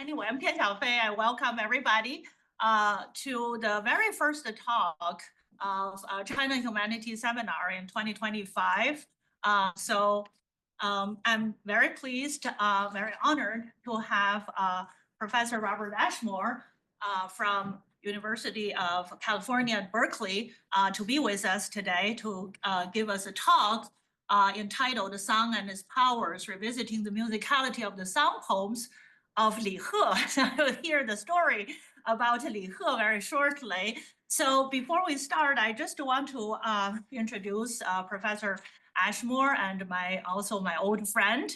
Anyway, I'm Tian Xiaofei. I welcome everybody to the very first talk of China Humanities Seminar in 2025. I'm very pleased, very honored to have Professor Robert Ashmore from University of California at Berkeley to be with us today to give us a talk entitled "The Song and Its Powers: Revisiting the Musicality of the Song Poems of Li He." So you'll hear the story about Li He very shortly. So before we start, I just want to introduce Professor Ashmore and also my old friend.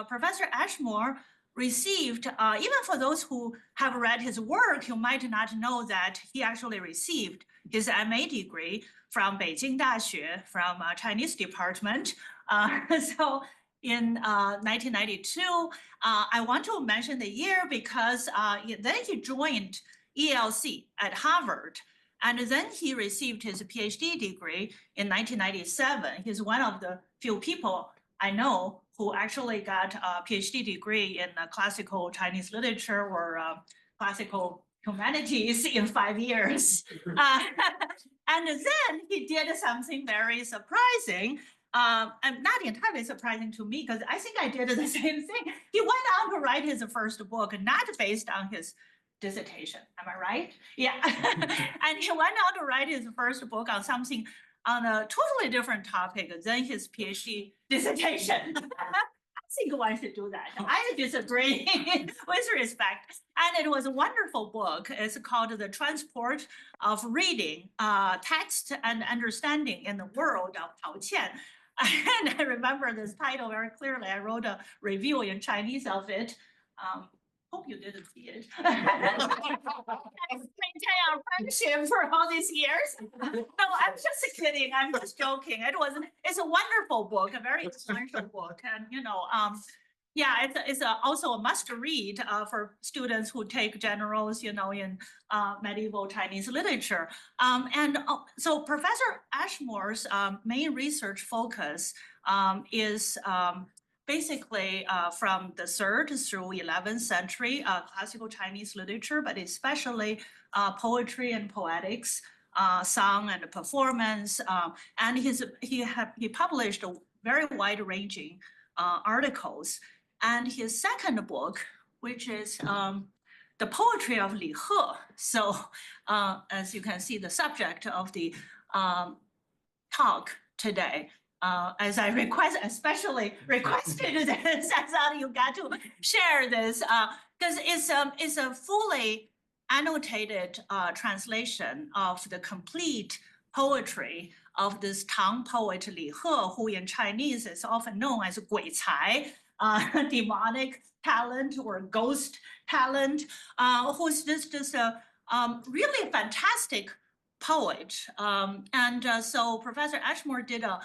Professor Ashmore received, even for those who have read his work, you might not know that he actually received his MA degree from Beijing Daxue, from Chinese department. In 1992, I want to mention the year because then he joined ELC at Harvard, and then he received his PhD degree in 1997. He's one of the few people I know who actually got a PhD degree in classical Chinese literature or classical humanities in 5 years. And then he did something very surprising. And not entirely surprising to me, because I think I did the same thing. He went on to write his first book, not based on his dissertation. Am I right? Yeah. And he went on to write his first book on something on a totally different topic than his PhD dissertation. I think one should do that. I disagree with respect. And it was a wonderful book. It's called The Transport of Reading, Text and Understanding in the World of Tao Qian. And I remember this title very clearly. I wrote a review in Chinese of it. Hope you didn't see it. Maintain our friendship for all these years. No, I'm just kidding. I'm just joking. It's a wonderful book, a very influential book, and yeah, it's also a must read for students who take generals, in medieval Chinese literature. So Professor Ashmore's main research focus is basically from the 3rd through 11th century classical Chinese literature, but especially poetry and poetics, song and performance. And he published a very wide-ranging articles. And his second book, which is The Poetry of Li He. So as you can see, the subject of the talk today, as I especially requested this, I thought you got to share this because it's a fully annotated translation of the complete poetry of this Tang poet Li He, who in Chinese is often known as 鬼才, demonic talent or ghost talent, who's just a really fantastic poet. So Professor Ashmore did a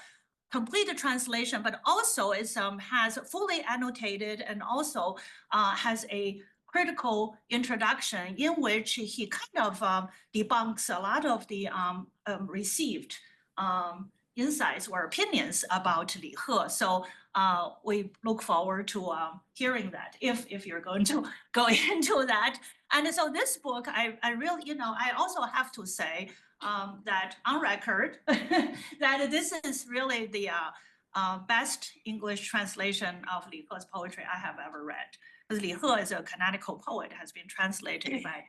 complete translation, but also has fully annotated and also has a critical introduction in which he kind of debunks a lot of the received insights or opinions about Li He. So we look forward to hearing that if you're going to go into that. And so this book, I really, I also have to say that on record, that this is really the best English translation of Li He's poetry I have ever read. Because Li He is a canonical poet, has been translated by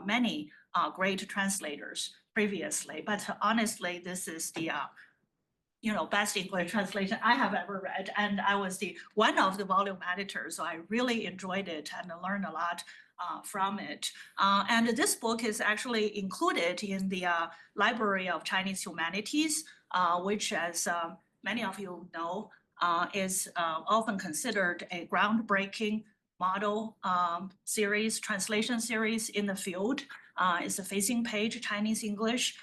many great translators previously. But honestly, this is the best English translation I have ever read. And I was one of the volume editors, so I really enjoyed it and learned a lot from it. And this book is actually included in the Library of Chinese Humanities, which, as many of you know, is often considered a groundbreaking model series, translation series in the field. It's a facing page Chinese-English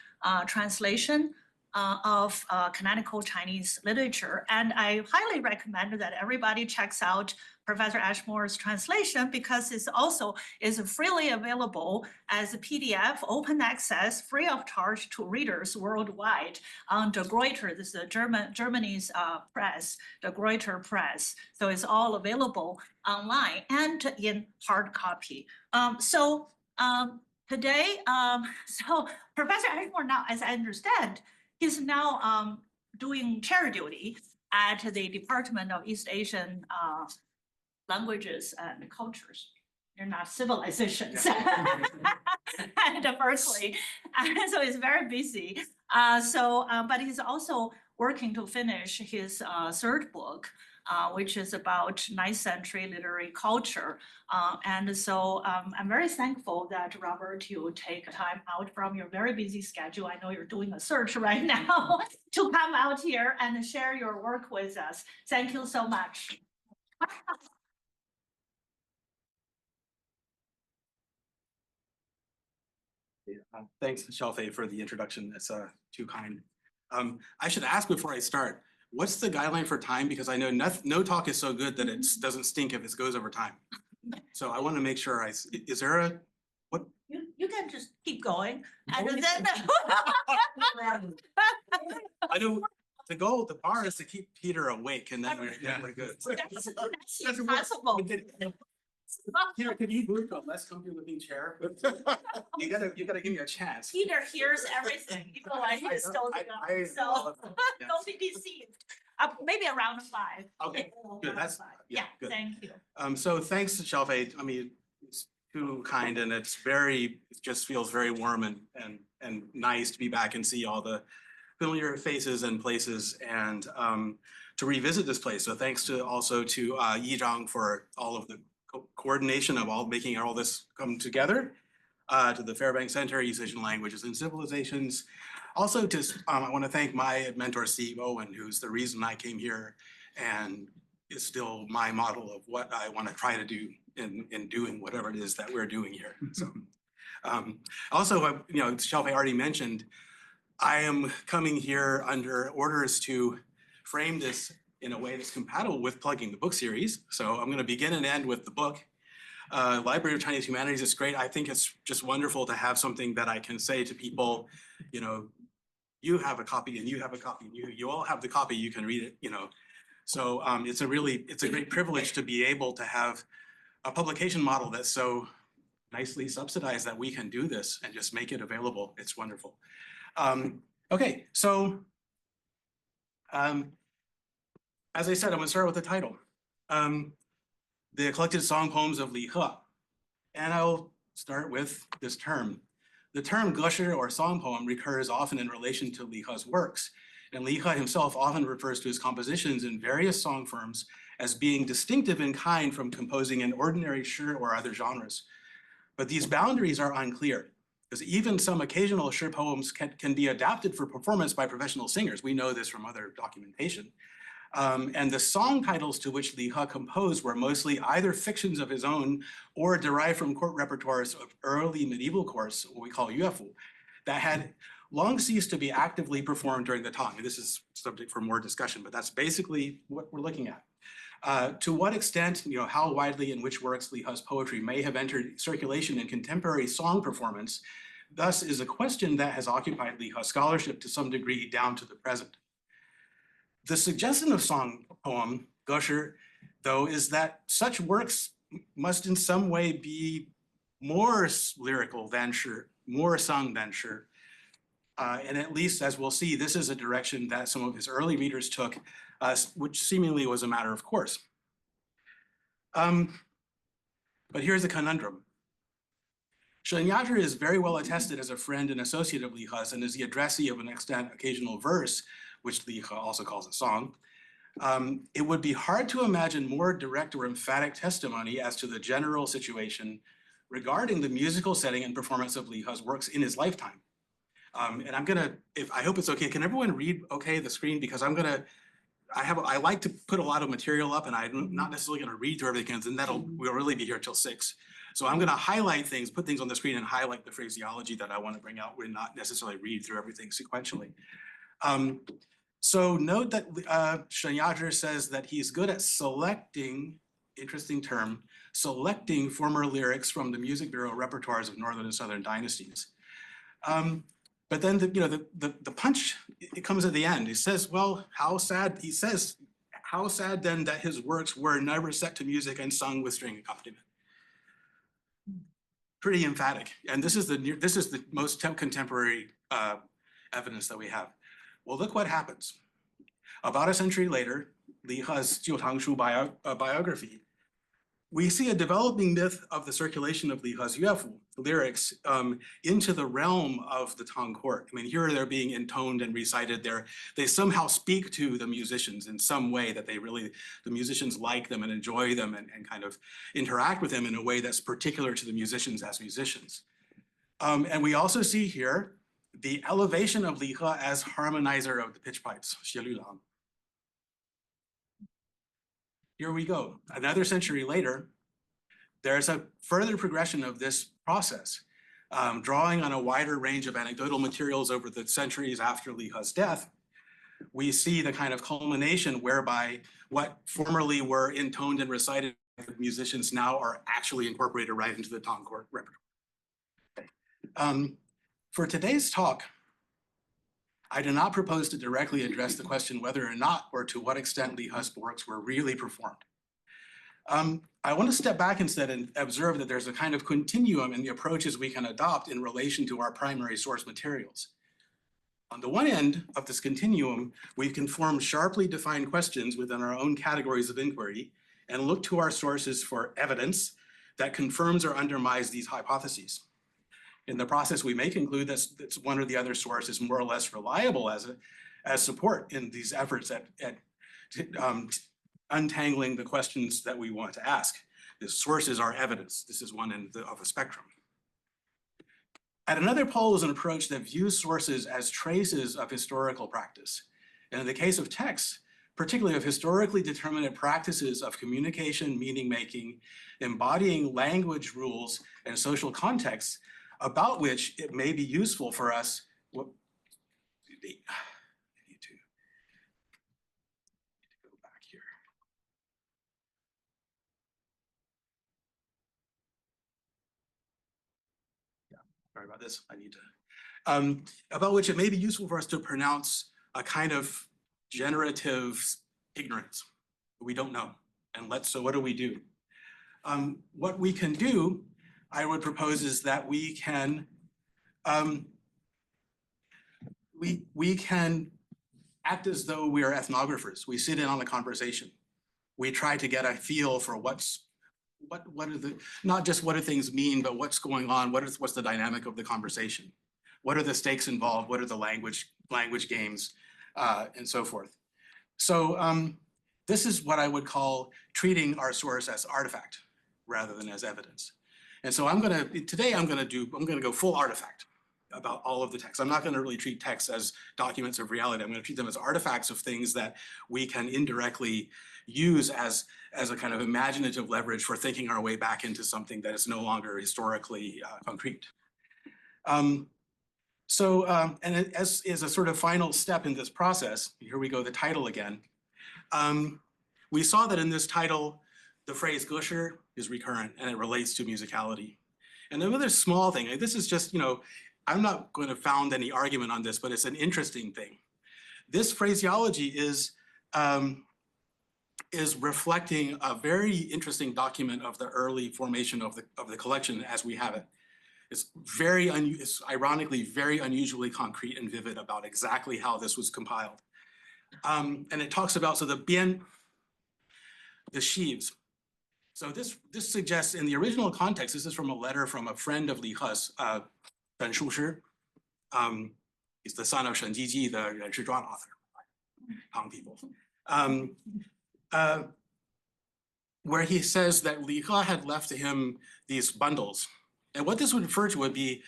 translation of canonical Chinese literature. And I highly recommend that everybody checks out Professor Ashmore's translation because it's also is freely available as a PDF, open access, free of charge to readers worldwide on the Greuter. This is Germany's press, the Greuter press. So it's all available online and in hard copy. Today, so Professor Ashmore now, as I understand, he's now doing chair duty at the Department of East Asian Languages and Cultures. They're not civilizations at Berkeley, so he's very busy. But he's also working to finish his third book, which is about 9th century literary culture. And so I'm very thankful that Robert, you take time out from your very busy schedule. I know you're doing a search right now to come out here and share your work with us. Thank you so much. Thanks, Xiaofei, for the introduction. That's too kind. I should ask before I start, what's the guideline for time? Because I know no talk is so good that it doesn't stink if it goes over time. So I want to make sure is there a, what? You can just keep going. And then I know the goal, the bar is to keep Peter awake and then we're good. That's impossible. Peter, can you move to a less comfortable looking chair? You gotta give me a chance. Peter hears everything. You know, like he's still so don't be deceived. Maybe around 5. Okay, good. That's yeah. Good. Thank you. So thanks to Xiaofei. I mean, it's too kind, and it just feels very warm and nice to be back and see all the familiar faces and places and to revisit this place. So thanks also to Yizhang for all of the coordination of making all this come together, to the Fairbanks Center, East Asian Languages and Civilizations. Also, I want to thank my mentor, Steve Owen, who's the reason I came here and is still my model of what I want to try to do in doing whatever it is that we're doing here. So, also, Xiaofei already mentioned, I am coming here under orders to frame this in a way that's compatible with plugging the book series. So I'm going to begin and end with the book. Library of Chinese Humanities is great. I think it's just wonderful to have something that I can say to people, you have a copy and you have a copy and you all have the copy, you can read it, So it's a great privilege to be able to have a publication model that's so nicely subsidized that we can do this and just make it available. It's wonderful. Okay, so as I said, I'm going to start with the title, the collected song poems of Li He, and I'll start with this term. The term geshi or song poem recurs often in relation to Li He's works, and Li He himself often refers to his compositions in various song forms as being distinctive in kind from composing in ordinary shi or other genres. But these boundaries are unclear, because even some occasional shi poems can be adapted for performance by professional singers. We know this from other documentation. And the song titles to which Li He composed were mostly either fictions of his own or derived from court repertoires of early medieval courts, what we call yuefu, that had long ceased to be actively performed during the Tang. This is subject for more discussion, but that's basically what we're looking at. To what extent, how widely in which works Li He's poetry may have entered circulation in contemporary song performance, thus is a question that has occupied Li He's scholarship to some degree down to the present. The suggestion of song poem, geshi, though, is that such works must in some way be more lyrical than shi, more sung than shi. And at least, as we'll see, this is a direction that some of his early readers took, which seemingly was a matter of course. But here's the conundrum. Shen Yazhi is very well attested as a friend and associate of Li He's and is the addressee of an extant occasional verse, which Li He also calls a song. It would be hard to imagine more direct or emphatic testimony as to the general situation regarding the musical setting and performance of Li He's works in his lifetime. And I'm gonna, I hope it's okay, can everyone read the screen? Because I like to put a lot of material up and I'm not necessarily gonna read through everything, and then we'll really be here till 6. So I'm gonna highlight things, put things on the screen and highlight the phraseology that I wanna bring out. We're not necessarily read through everything sequentially. So note that Shen Yazhi says that he's good at selecting interesting term, selecting former lyrics from the Music Bureau repertoires of Northern and Southern dynasties. But then the punch, it comes at the end. He says, well, how sad, he says, how sad then that his works were never set to music and sung with string accompaniment. Pretty emphatic. And this is the most contemporary evidence that we have. Well, look what happens. About a century later, Li He's Jiu Tang Shu biography, we see a developing myth of the circulation of Li He's Yuefu lyrics into the realm of the Tang court. I mean, here they're being intoned and recited there. They somehow speak to the musicians in some way that the musicians like them and enjoy them and kind of interact with them in a way that's particular to the musicians as musicians. And we also see here the elevation of Li He as harmonizer of the pitch pipes, xie lu lang. Here we go. Another century later, there's a further progression of this process, drawing on a wider range of anecdotal materials over the centuries after Li He's death. We see the kind of culmination whereby what formerly were intoned and recited by musicians now are actually incorporated right into the Tang court repertoire. Okay. For today's talk, I do not propose to directly address the question whether or not or to what extent Li He's works were really performed. I want to step back instead and observe that there's a kind of continuum in the approaches we can adopt in relation to our primary source materials. On the one end of this continuum, we can form sharply defined questions within our own categories of inquiry and look to our sources for evidence that confirms or undermines these hypotheses. In the process, we may conclude that one or the other source is more or less reliable as support in these efforts at untangling the questions that we want to ask. The sources are evidence. This is one end of a spectrum. At another pole is an approach that views sources as traces of historical practice. And in the case of texts, particularly of historically determinate practices of communication, meaning making, embodying language rules and social contexts, about which it may be useful for us. I need to go back here. Yeah, sorry about this. I need to. About which it may be useful for us to pronounce a kind of generative ignorance. We don't know. And so what do we do? What we can do, I would propose, is that we can act as though we are ethnographers. We sit in on a conversation. We try to get a feel for what are the, not just what do things mean, but what's going on, what's the dynamic of the conversation? What are the stakes involved? What are the language games, and so forth. So this is what I would call treating our source as artifact rather than as evidence. And so today I'm gonna go full artifact about all of the texts. I'm not gonna really treat texts as documents of reality. I'm gonna treat them as artifacts of things that we can indirectly use as a kind of imaginative leverage for thinking our way back into something that is no longer historically concrete. And as is a sort of final step in this process, here we go, the title again. We saw that in this title, the phrase geshi is recurrent and it relates to musicality. And another small thing, this is just, I'm not going to found any argument on this, but it's an interesting thing. This phraseology is reflecting a very interesting document of the early formation of the collection as we have it. It's ironically very unusually concrete and vivid about exactly how this was compiled. And it talks about, so the bian, the sheaves. So this suggests, in the original context, this is from a letter from a friend of Li He's, Shen Shushi. He's the son of Shen Jiji, the Ren Shizhuan author, Tang people. Where he says that Li He had left to him these bundles. And what this would refer to would be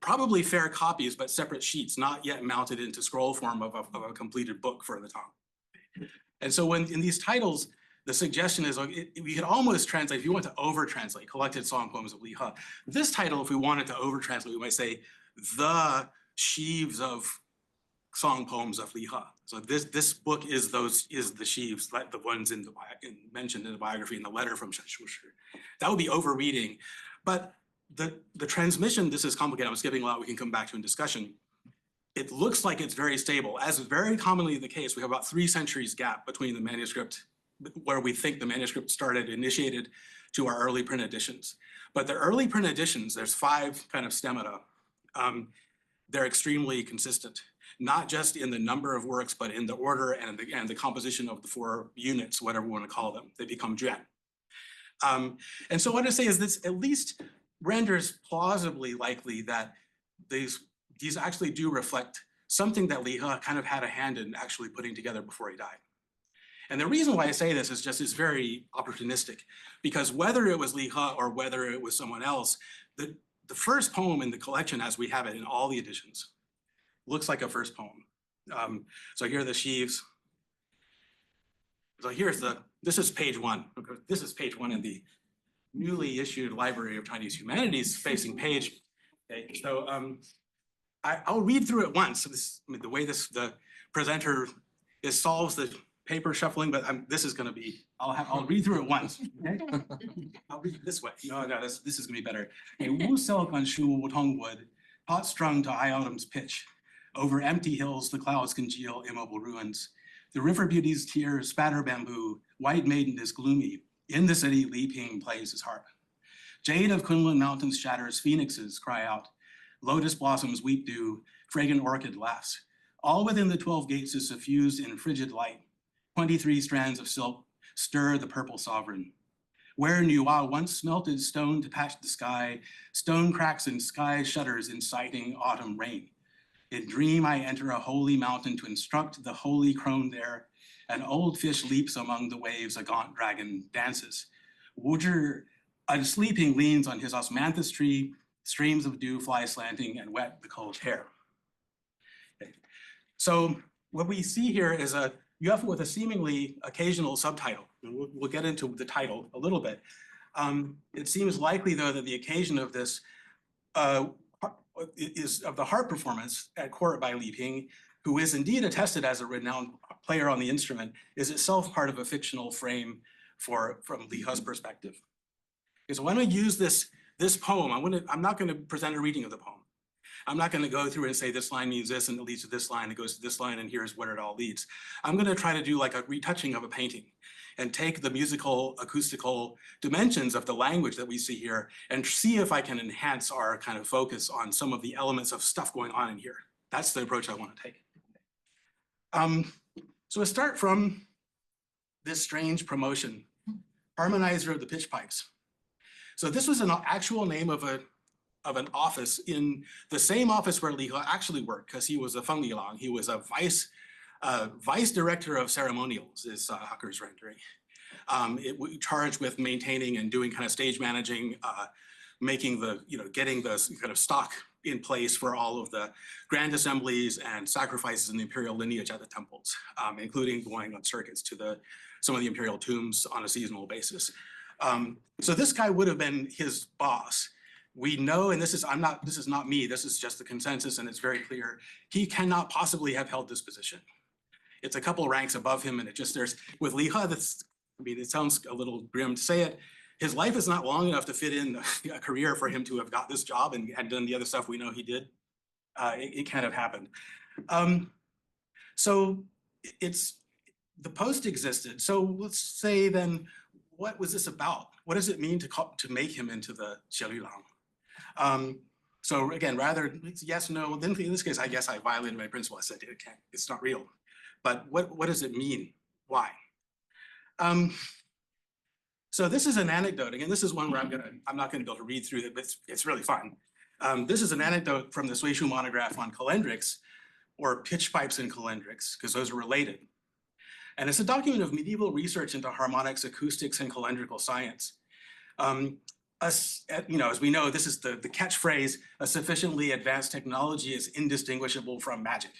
probably fair copies, but separate sheets, not yet mounted into scroll form of a completed book for the Tang. And so when in these titles, the suggestion is we could almost translate, if you want to over-translate, collected song poems of Li He. This title, if we wanted to over-translate, we might say the sheaves of song poems of Li He. So this book is the sheaves, like the ones mentioned in the biography in the letter from Shen Shushi. That would be overreading. But the transmission, this is complicated. I'm skipping a lot we can come back to in discussion. It looks like it's very stable. As is very commonly the case, we have about 3 centuries gap between the manuscript, where we think the manuscript initiated to our early print editions. But the early print editions, there's 5 kind of stemmata. They're extremely consistent, not just in the number of works, but in the order and the composition of the 4 units, whatever we want to call them. They become juan. And so what I say is this at least renders plausibly likely that these actually do reflect something that Li He kind of had a hand in actually putting together before he died. And the reason why I say this is just very opportunistic, because whether it was Li He or whether it was someone else, the first poem in the collection, as we have it in all the editions, looks like a first poem. So here are the sheaves. So this is page 1. This is page 1 in the newly issued Library of Chinese Humanities facing page. Okay, so I'll read through it once. So the way the presenter solves the paper shuffling, but this is going to be, I'll read through it once. Okay? I'll read it this way. No, this is going to be better. A wu silk on shu wu tong wood, hot strung to high autumn's pitch. Over empty hills, the clouds congeal immobile ruins. The river beauty's tears spatter bamboo. White maiden is gloomy. In the city, Li Ping plays his harp. Jade of Kunlun mountains shatters. Phoenixes cry out. Lotus blossoms weep dew. Fragrant orchid laughs. All within the 12 gates is suffused in frigid light. 23 strands of silk stir the purple sovereign. Where Nuwa once melted stone to patch the sky, stone cracks and sky shudders inciting autumn rain. In dream I enter a holy mountain to instruct the holy crone there. An old fish leaps among the waves, a gaunt dragon dances. Wuzhi, unsleeping, leans on his osmanthus tree, streams of dew fly slanting and wet the cold hair. Okay. So what we see here is a UFO with a seemingly occasional subtitle. We'll get into the title a little bit. It seems likely, though, that the occasion of this is of the harp performance at court by Li Ping, who is indeed attested as a renowned player on the instrument, is itself part of a fictional frame from Li He's perspective. Okay, so when I use this poem, I'm not going to present a reading of the poem. I'm not going to go through and say this line means this and it leads to this line, it goes to this line, and here's where it all leads. I'm going to try to do like a retouching of a painting and take the musical, acoustical dimensions of the language that we see here and see if I can enhance our kind of focus on some of the elements of stuff going on in here. That's the approach I want to take. So I start from this strange promotion, Harmonizer of the Pitch Pipes. So this was an actual name of an office in the same office where Li He actually worked, because he was a Fenglilang. He was a vice director of ceremonials, is Hucker's rendering. Charged with maintaining and doing kind of stage managing, making getting the kind of stock in place for all of the grand assemblies and sacrifices in the imperial lineage at the temples, including going on circuits to some of the imperial tombs on a seasonal basis. So this guy would have been his boss. We know, and this is not me, this is just the consensus, and it's very clear, he cannot possibly have held this position. It's a couple ranks above him, and with Li He, it sounds a little grim to say it, his life is not long enough to fit in a career for him to have got this job and done the other stuff we know he did. It can't have happened. So the post existed. So let's say then, what was this about? What does it mean to make him into the Xiaolulang? So again, rather yes, no, then in this case, I guess I violated my principle. I said it's not real. But what does it mean? Why? So this is an anecdote. Again, this is one where I'm not gonna be able to read through it, but it's really fun. This is an anecdote from the Suishu monograph on calendrics, or pitch pipes and calendrics, because those are related. And it's a document of medieval research into harmonics, acoustics, and calendrical science. As we know, this is the catchphrase, a sufficiently advanced technology is indistinguishable from magic.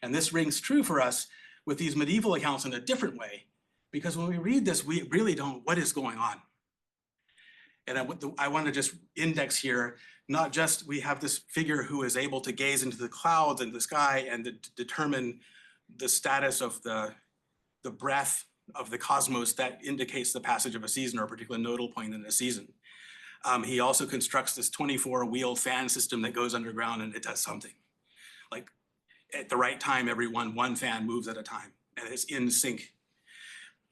And this rings true for us with these medieval accounts in a different way, because when we read this, we really don't, what is going on? And I want to just index here, not just we have this figure who is able to gaze into the clouds and the sky and determine the status of the breath of the cosmos that indicates the passage of a season or a particular nodal point in a season. He also constructs this 24-wheel fan system that goes underground and it does something. Like at the right time, one fan moves at a time and it's in sync.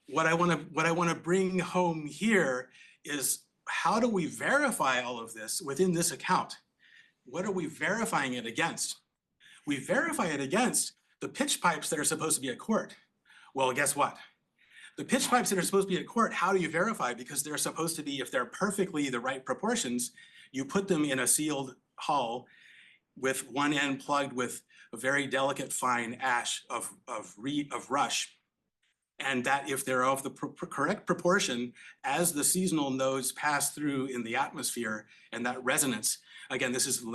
What I want to bring home here is, how do we verify all of this within this account? What are we verifying it against? We verify it against the pitch pipes that are supposed to be at court. Well, guess what? The pitch pipes that are supposed to be at court, how do you verify? Because they're supposed to be, if they're perfectly the right proportions, you put them in a sealed hull with one end plugged with a very delicate fine ash of rush. And that if they're of the correct proportion, as the seasonal nodes pass through in the atmosphere, and that resonance, again, this is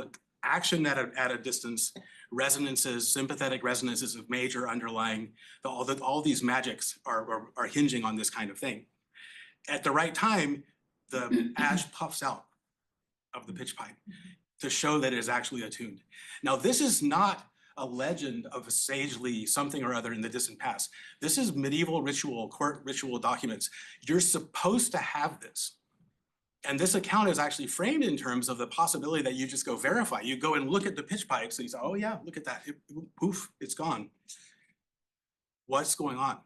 action at a distance, resonances, sympathetic resonances of major underlying, all these magics are hinging on this kind of thing. At the right time, the ash puffs out of the pitch pipe to show that it is actually attuned. Now, this is not a legend of a sagely something or other in the distant past. This is medieval ritual, court ritual documents. You're supposed to have this. And this account is actually framed in terms of the possibility that you just go verify. You go and look at the pitch pipes and you say, oh yeah, look at that, poof, it's gone. What's going on?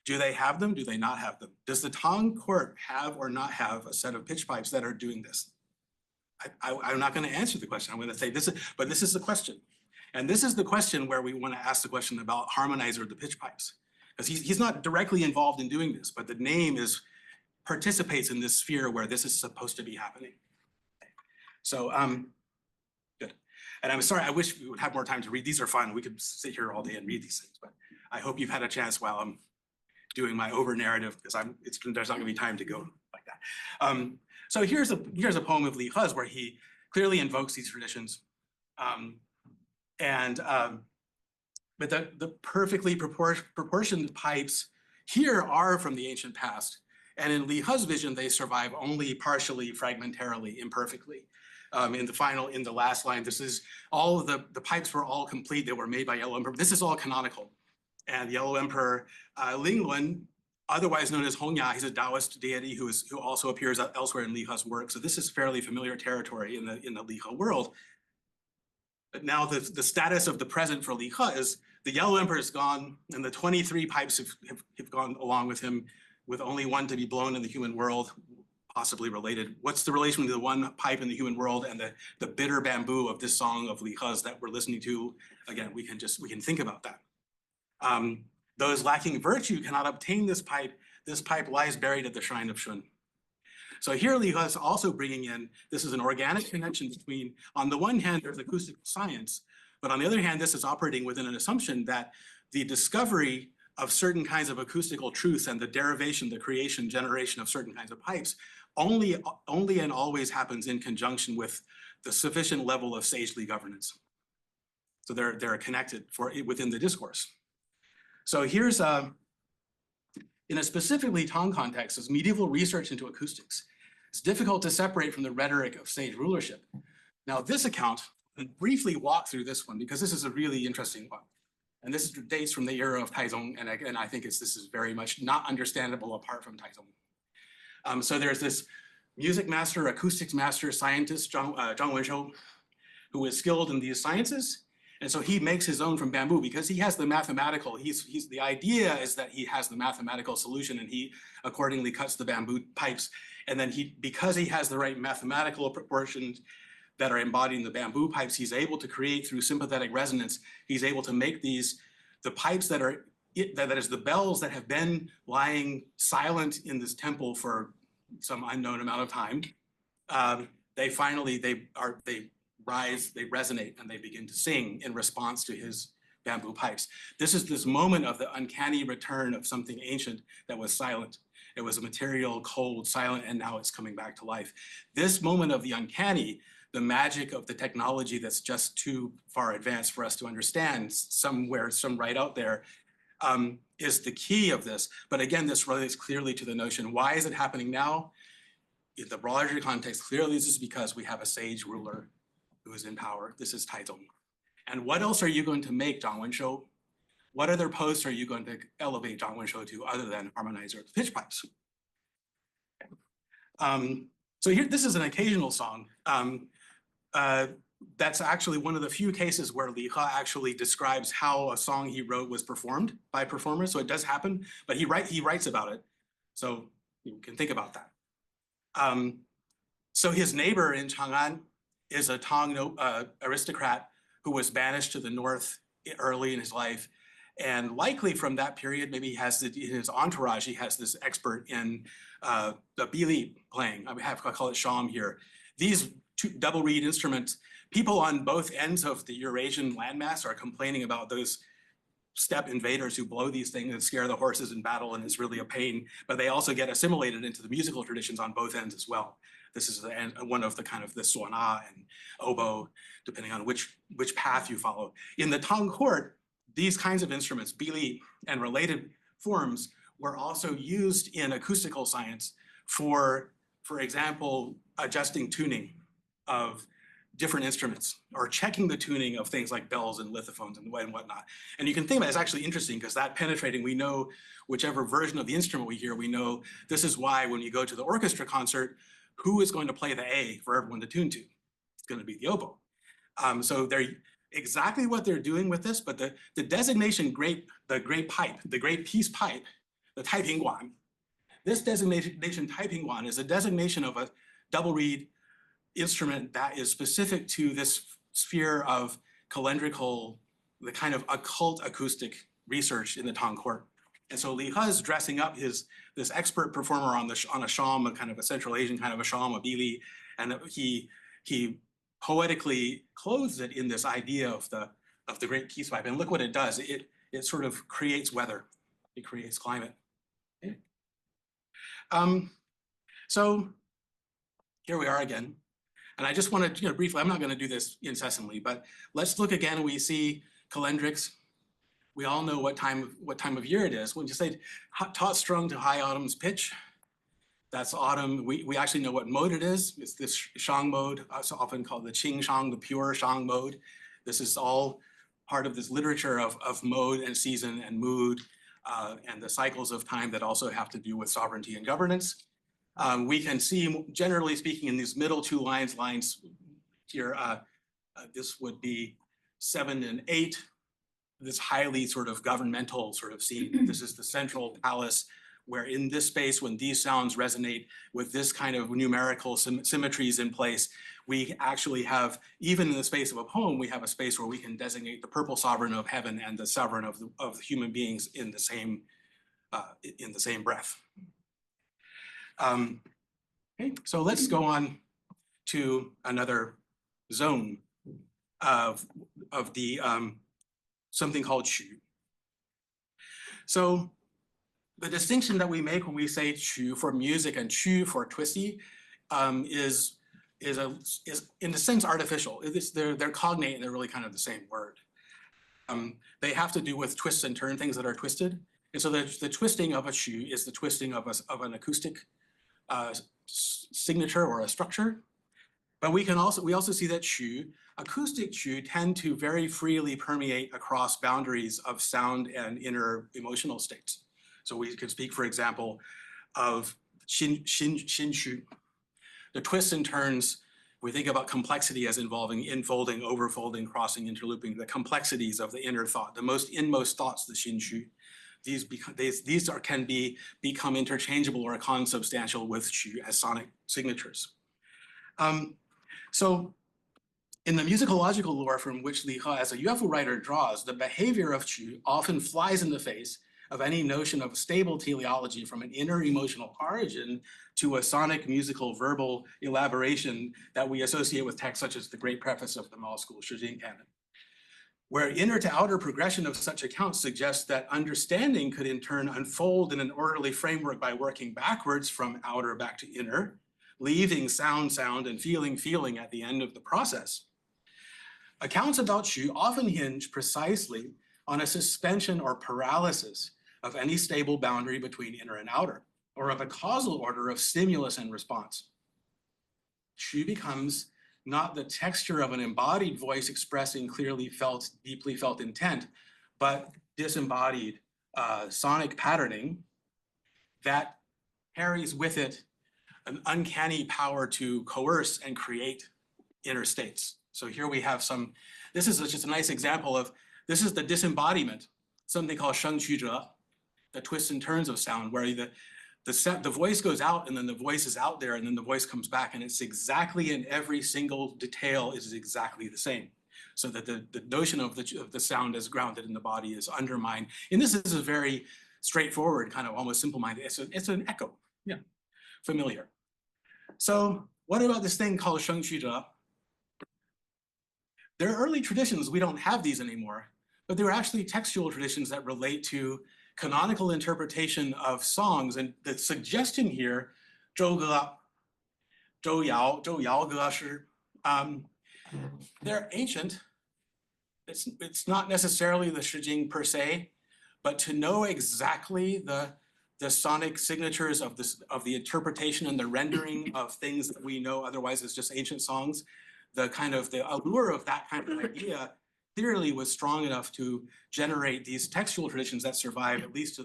Do they have them? Do they not have them? Does the Tang court have or not have a set of pitch pipes that are doing this? I'm not going to answer the question. I'm going to say this, but this is the question. And this is the question where we want to ask the question about Harmonizer, the pitch pipes. Because he's not directly involved in doing this, but the name participates in this sphere where this is supposed to be happening. So, good. And I'm sorry, I wish we would have more time to read. These are fun. We could sit here all day and read these things, but I hope you've had a chance while I'm doing my over narrative, because there's not gonna be time to go like that. So here's a poem of Li He's where he clearly invokes these traditions. But the perfectly proportioned pipes here are from the ancient past. And in Li He's vision, they survive only partially, fragmentarily, imperfectly. In the last line, this is all of the pipes were all complete. They were made by Yellow Emperor. This is all canonical. And Yellow Emperor Lingluan, otherwise known as Hongya, he's a Taoist deity who also appears elsewhere in Li He's work. So this is fairly familiar territory in the Li He world. But now the status of the present for Li He is the Yellow Emperor is gone, and the 23 pipes have gone along with him, with only one to be blown in the human world, possibly related. What's the relation to the one pipe in the human world and the bitter bamboo of this song of Li He's that we're listening to? Again, we can think about that. Those lacking virtue cannot obtain this pipe. This pipe lies buried at the shrine of Shun. So here Li He is also bringing in, this is an organic connection between, on the one hand, there's acoustic science, but on the other hand, this is operating within an assumption that the discovery of certain kinds of acoustical truths and the derivation, the creation, generation of certain kinds of pipes only and always happens in conjunction with the sufficient level of sagely governance. So they're connected within the discourse. So here's in a specifically Tang context, is medieval research into acoustics. It's difficult to separate from the rhetoric of sage rulership. Now this account, I'll briefly walk through this one because this is a really interesting one. And this dates from the era of Taizong, and I think this is very much not understandable apart from Taizong. So there's this music master, acoustics master, scientist, Zhang Wenshou, who is skilled in these sciences. And so he makes his own from bamboo because he has the mathematical, the idea is that he has the mathematical solution and he accordingly cuts the bamboo pipes. And then because he has the right mathematical proportions that are embodying the bamboo pipes, he's able to create through sympathetic resonance, he's able to make the pipes that is the bells that have been lying silent in this temple for some unknown amount of time. They rise, they resonate, and they begin to sing in response to his bamboo pipes. This is this moment of the uncanny return of something ancient that was silent. It was a material, cold, silent, and now it's coming back to life. This moment of the uncanny, the magic of the technology that's just too far advanced for us to understand, some right out there, is the key of this. But again, this relates clearly to the notion, why is it happening now? in the larger context, clearly this is because we have a sage ruler who is in power. This is Taizong. And what else are you going to make Zhang Wenshou? What other posts are you going to elevate Zhang Wenshou to other than Harmonizer with pitch pipes? So here, this is an occasional song. That's actually one of the few cases where Li He actually describes how a song he wrote was performed by performers. So it does happen, but he writes about it. So you can think about that. So his neighbor in Chang'an is a Tang aristocrat who was banished to the north early in his life. And likely from that period, maybe he has in his entourage, he has this expert in the bili playing. I call it sham here. These two double reed instruments, people on both ends of the Eurasian landmass are complaining about those steppe invaders who blow these things and scare the horses in battle, and it's really a pain, but they also get assimilated into the musical traditions on both ends as well. This is one of the kind of the suana and oboe, depending on which path you follow. In the Tang court, these kinds of instruments, bili and related forms, were also used in acoustical science for example, adjusting tuning of different instruments or checking the tuning of things like bells and lithophones and whatnot. And you can think about it, it's actually interesting because that penetrating, we know whichever version of the instrument we hear, we know this is why when you go to the orchestra concert, who is going to play the A for everyone to tune to? It's going to be the oboe. So they're exactly what they're doing with this, but the designation the great pipe, the great peace pipe, the taipingguan, this designation taipingguan is a designation of a double reed instrument that is specific to this sphere of calendrical, the kind of occult acoustic research in the Tang court. And so Li He is dressing up this expert performer on a sham, a kind of a Central Asian kind of a sham, a bili, and he poetically clothes it in this idea of the great peace pipe. And look what it does. It sort of creates weather. It creates climate. Okay. So here we are again. And I just want to, briefly, I'm not going to do this incessantly, but let's look again. We see calendrics. We all know what time of year it is. When you say taut strung to high autumn's pitch, that's autumn. We actually know what mode it is. It's this shang mode, also often called the qing shang, the pure shang mode. This is all part of this literature of mode and season and mood and the cycles of time that also have to do with sovereignty and governance. We can see, generally speaking, in these middle two lines here, this would be 7 and 8, this highly sort of governmental sort of scene. This is the central palace, where in this space, when these sounds resonate with this kind of numerical symmetries in place, we actually have, even in the space of a poem, we have a space where we can designate the purple sovereign of heaven and the sovereign of human beings in the same breath. Okay, so let's go on to another zone of the something called qu. So the distinction that we make when we say qu for music and qu for twisty is in a sense artificial. They're cognate and they're really kind of the same word. They have to do with twists and turn, things that are twisted. And so the twisting of a qu is the twisting of an acoustic signature or a structure. But we also see that acoustic qu tend to very freely permeate across boundaries of sound and inner emotional states. So we can speak, for example, of xin shu. The twists and turns, we think about complexity as involving infolding, overfolding, crossing, interlooping, the complexities of the inner thought, the inmost thoughts, the xin shu. These can become interchangeable or consubstantial with qu as sonic signatures. So in the musicological lore from which Li He as a UFO writer draws, the behavior of qu often flies in the face of any notion of stable teleology from an inner emotional origin to a sonic, musical, verbal elaboration that we associate with texts such as the great preface of the Mao School Shijing Canon, where inner to outer progression of such accounts suggests that understanding could in turn unfold in an orderly framework by working backwards from outer back to inner, leaving sound, and feeling at the end of the process. Accounts about qu often hinge precisely on a suspension or paralysis of any stable boundary between inner and outer, or of a causal order of stimulus and response. Shu becomes not the texture of an embodied voice expressing clearly felt, deeply felt intent, but disembodied sonic patterning that carries with it an uncanny power to coerce and create inner states. So here we have some, this is just a nice example of, this is the disembodiment, something called sheng qu zhe, the twists and turns of sound, where the voice goes out and then the voice is out there and then the voice comes back, and it's exactly in every single detail is exactly the same. So that the notion of the sound as grounded in the body is undermined. And this is a very straightforward, kind of almost simple-minded, it's an echo, yeah, familiar. So what about this thing called sheng qu zhe? There are early traditions, we don't have these anymore, but there are actually textual traditions that relate to canonical interpretation of songs. And the suggestion here, 周歌, 周谣歌诗, they're ancient. It's not necessarily the Shijing per se, but to know exactly the sonic signatures of the interpretation and the rendering of things that we know otherwise as just ancient songs, the allure of that kind of idea clearly was strong enough to generate these textual traditions that survive at least to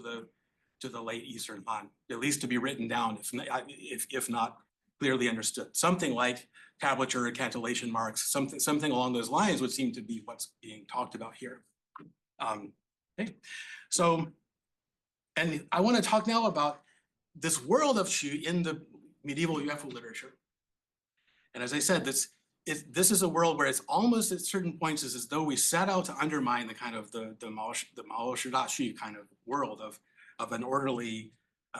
the late Eastern Han, at least to be written down, if not clearly understood. Something like tablature or cantillation marks, something along those lines would seem to be what's being talked about here. Okay. So, and I want to talk now about this world of Shu in the medieval Yuefu literature. And as I said, this is a world where it's almost at certain points as though we set out to undermine the kind of the Mao Shida Xu kind of world of an orderly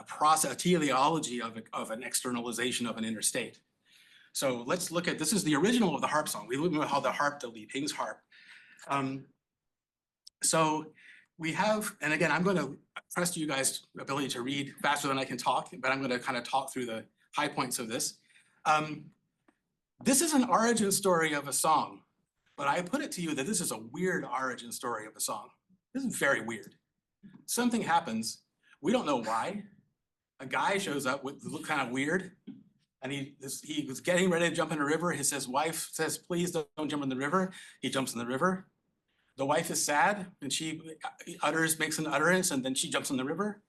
process, a teleology of an externalization of an inner state. So let's look at, this is the original of the harp song. We look at how the harp, the Li Ping's harp. So we have, and again, I'm going to trust you guys' ability to read faster than I can talk, but I'm going to kind of talk through the high points of this. This is an origin story of a song, but I put it to you that this is a weird origin story of a song. This is very weird. Something happens, we don't know why. A guy shows up with look kind of weird, and he was getting ready to jump in a river. His wife says, please don't jump in the river. He jumps in the river. The wife is sad, and she makes an utterance, and then she jumps in the river.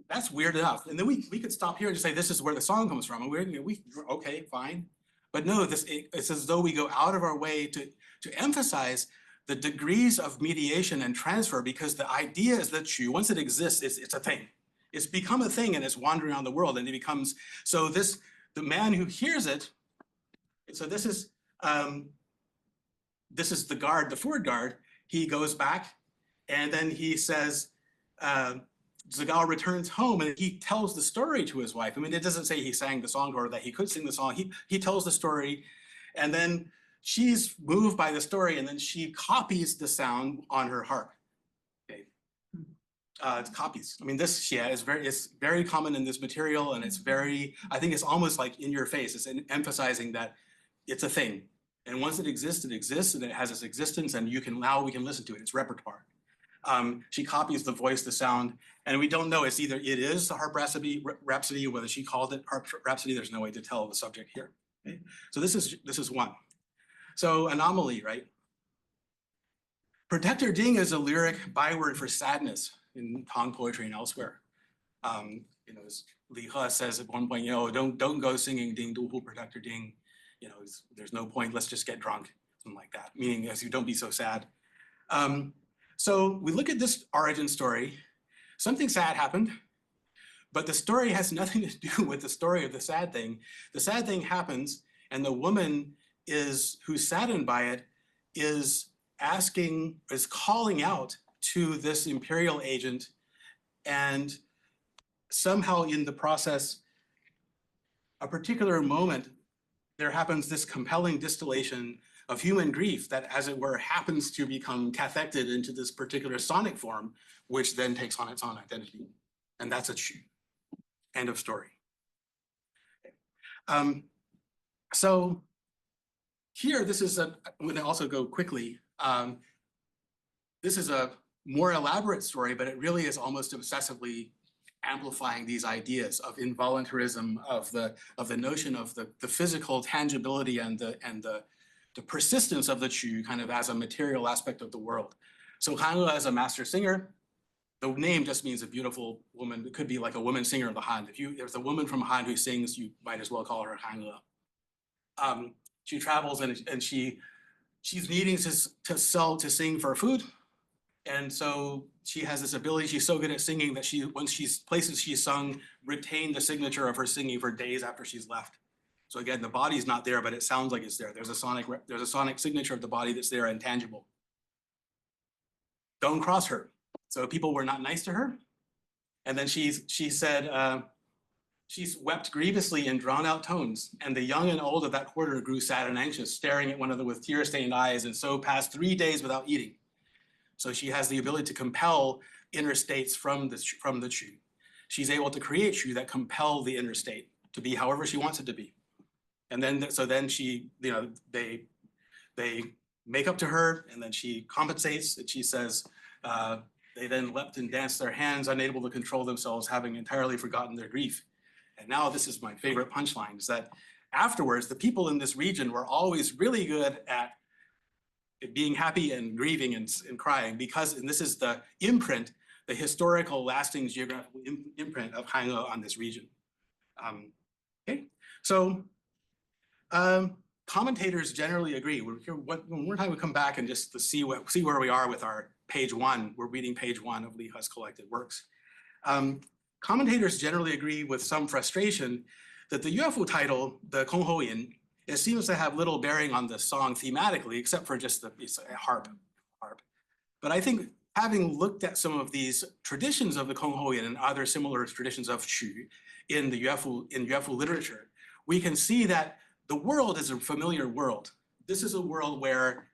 That's weird enough. And then we could stop here and just say, this is where the song comes from. And okay, fine. But no, it's as though we go out of our way to emphasize the degrees of mediation and transfer, because the idea is that Shu, once it exists, it's a thing. It's become a thing and it's wandering around the world, and it becomes, so the man who hears it, so this is the guard, the forward guard, he goes back and then he says, Zagao returns home and he tells the story to his wife. I mean, it doesn't say he sang the song or that he could sing the song. He tells the story, and then she's moved by the story, and then she copies the sound on her harp. Okay, it's copies. I mean, it's very common in this material, and it's very, I think it's almost like in your face. It's emphasizing that it's a thing, and once it exists, and it has its existence, and we can listen to it. It's repertoire. She copies the voice, the sound, and we don't know. It is the harp rhapsody, whether she called it harp rhapsody. There's no way to tell the subject here. Okay? So this is one. So anomaly, right? Protector Ding is a lyric byword for sadness in Tang poetry and elsewhere. As Li He says at one point, don't go singing Ding Du Hu Protector Ding. There's no point. Let's just get drunk, something like that. Meaning, as you don't be so sad. So we look at this origin story. Something sad happened, but the story has nothing to do with the story of the sad thing. The sad thing happens, and the woman who's saddened by it is calling out to this imperial agent, and somehow in the process, a particular moment, there happens this compelling distillation of human grief that, as it were, happens to become cathected into this particular sonic form, which then takes on its own identity. And that's a Shu. End of story. So here, I'm going to also go quickly. This is a more elaborate story, but it really is almost obsessively amplifying these ideas of involuntarism, of the notion of the physical tangibility and the persistence of the qu kind of as a material aspect of the world. So Han Ge as a master singer, the name just means a beautiful woman. It could be like a woman singer of the Han. If there's a woman from Han who sings, you might as well call her Han Ge. She travels and she's needing to sing for food. And so she has this ability, she's so good at singing that once places she's sung, retain the signature of her singing for days after she's left. So again, the body's not there, but it sounds like it's there. There's a sonic signature of the body that's there and tangible. Don't cross her. So people were not nice to her. And then she said, she's wept grievously in drawn out tones, and the young and old of that quarter grew sad and anxious, staring at one another with tear-stained eyes, and so passed 3 days without eating. So she has the ability to compel inner states from the qu. She's able to create qu that compel the inner state to be however she wants it to be. And then she, they make up to her, and then she compensates, and she says, they then leapt and danced their hands, unable to control themselves, having entirely forgotten their grief. And now this is my favorite punchline, is that afterwards, the people in this region were always really good at being happy and grieving and crying, because, and this is the imprint, the historical lasting geographical imprint of Han Ge on this region. Okay, so commentators generally agree. We're here, one more time we come back and just to see where we are with our page 1. We're reading page 1 of Li He's collected works. Commentators generally agree with some frustration that the Yuefu title, the Kong Hou Yin, it seems to have little bearing on the song thematically, except for just it's a harp. But I think having looked at some of these traditions of the Kong Hou Yin and other similar traditions of qu in Yuefu literature, we can see that the world is a familiar world. This is a world where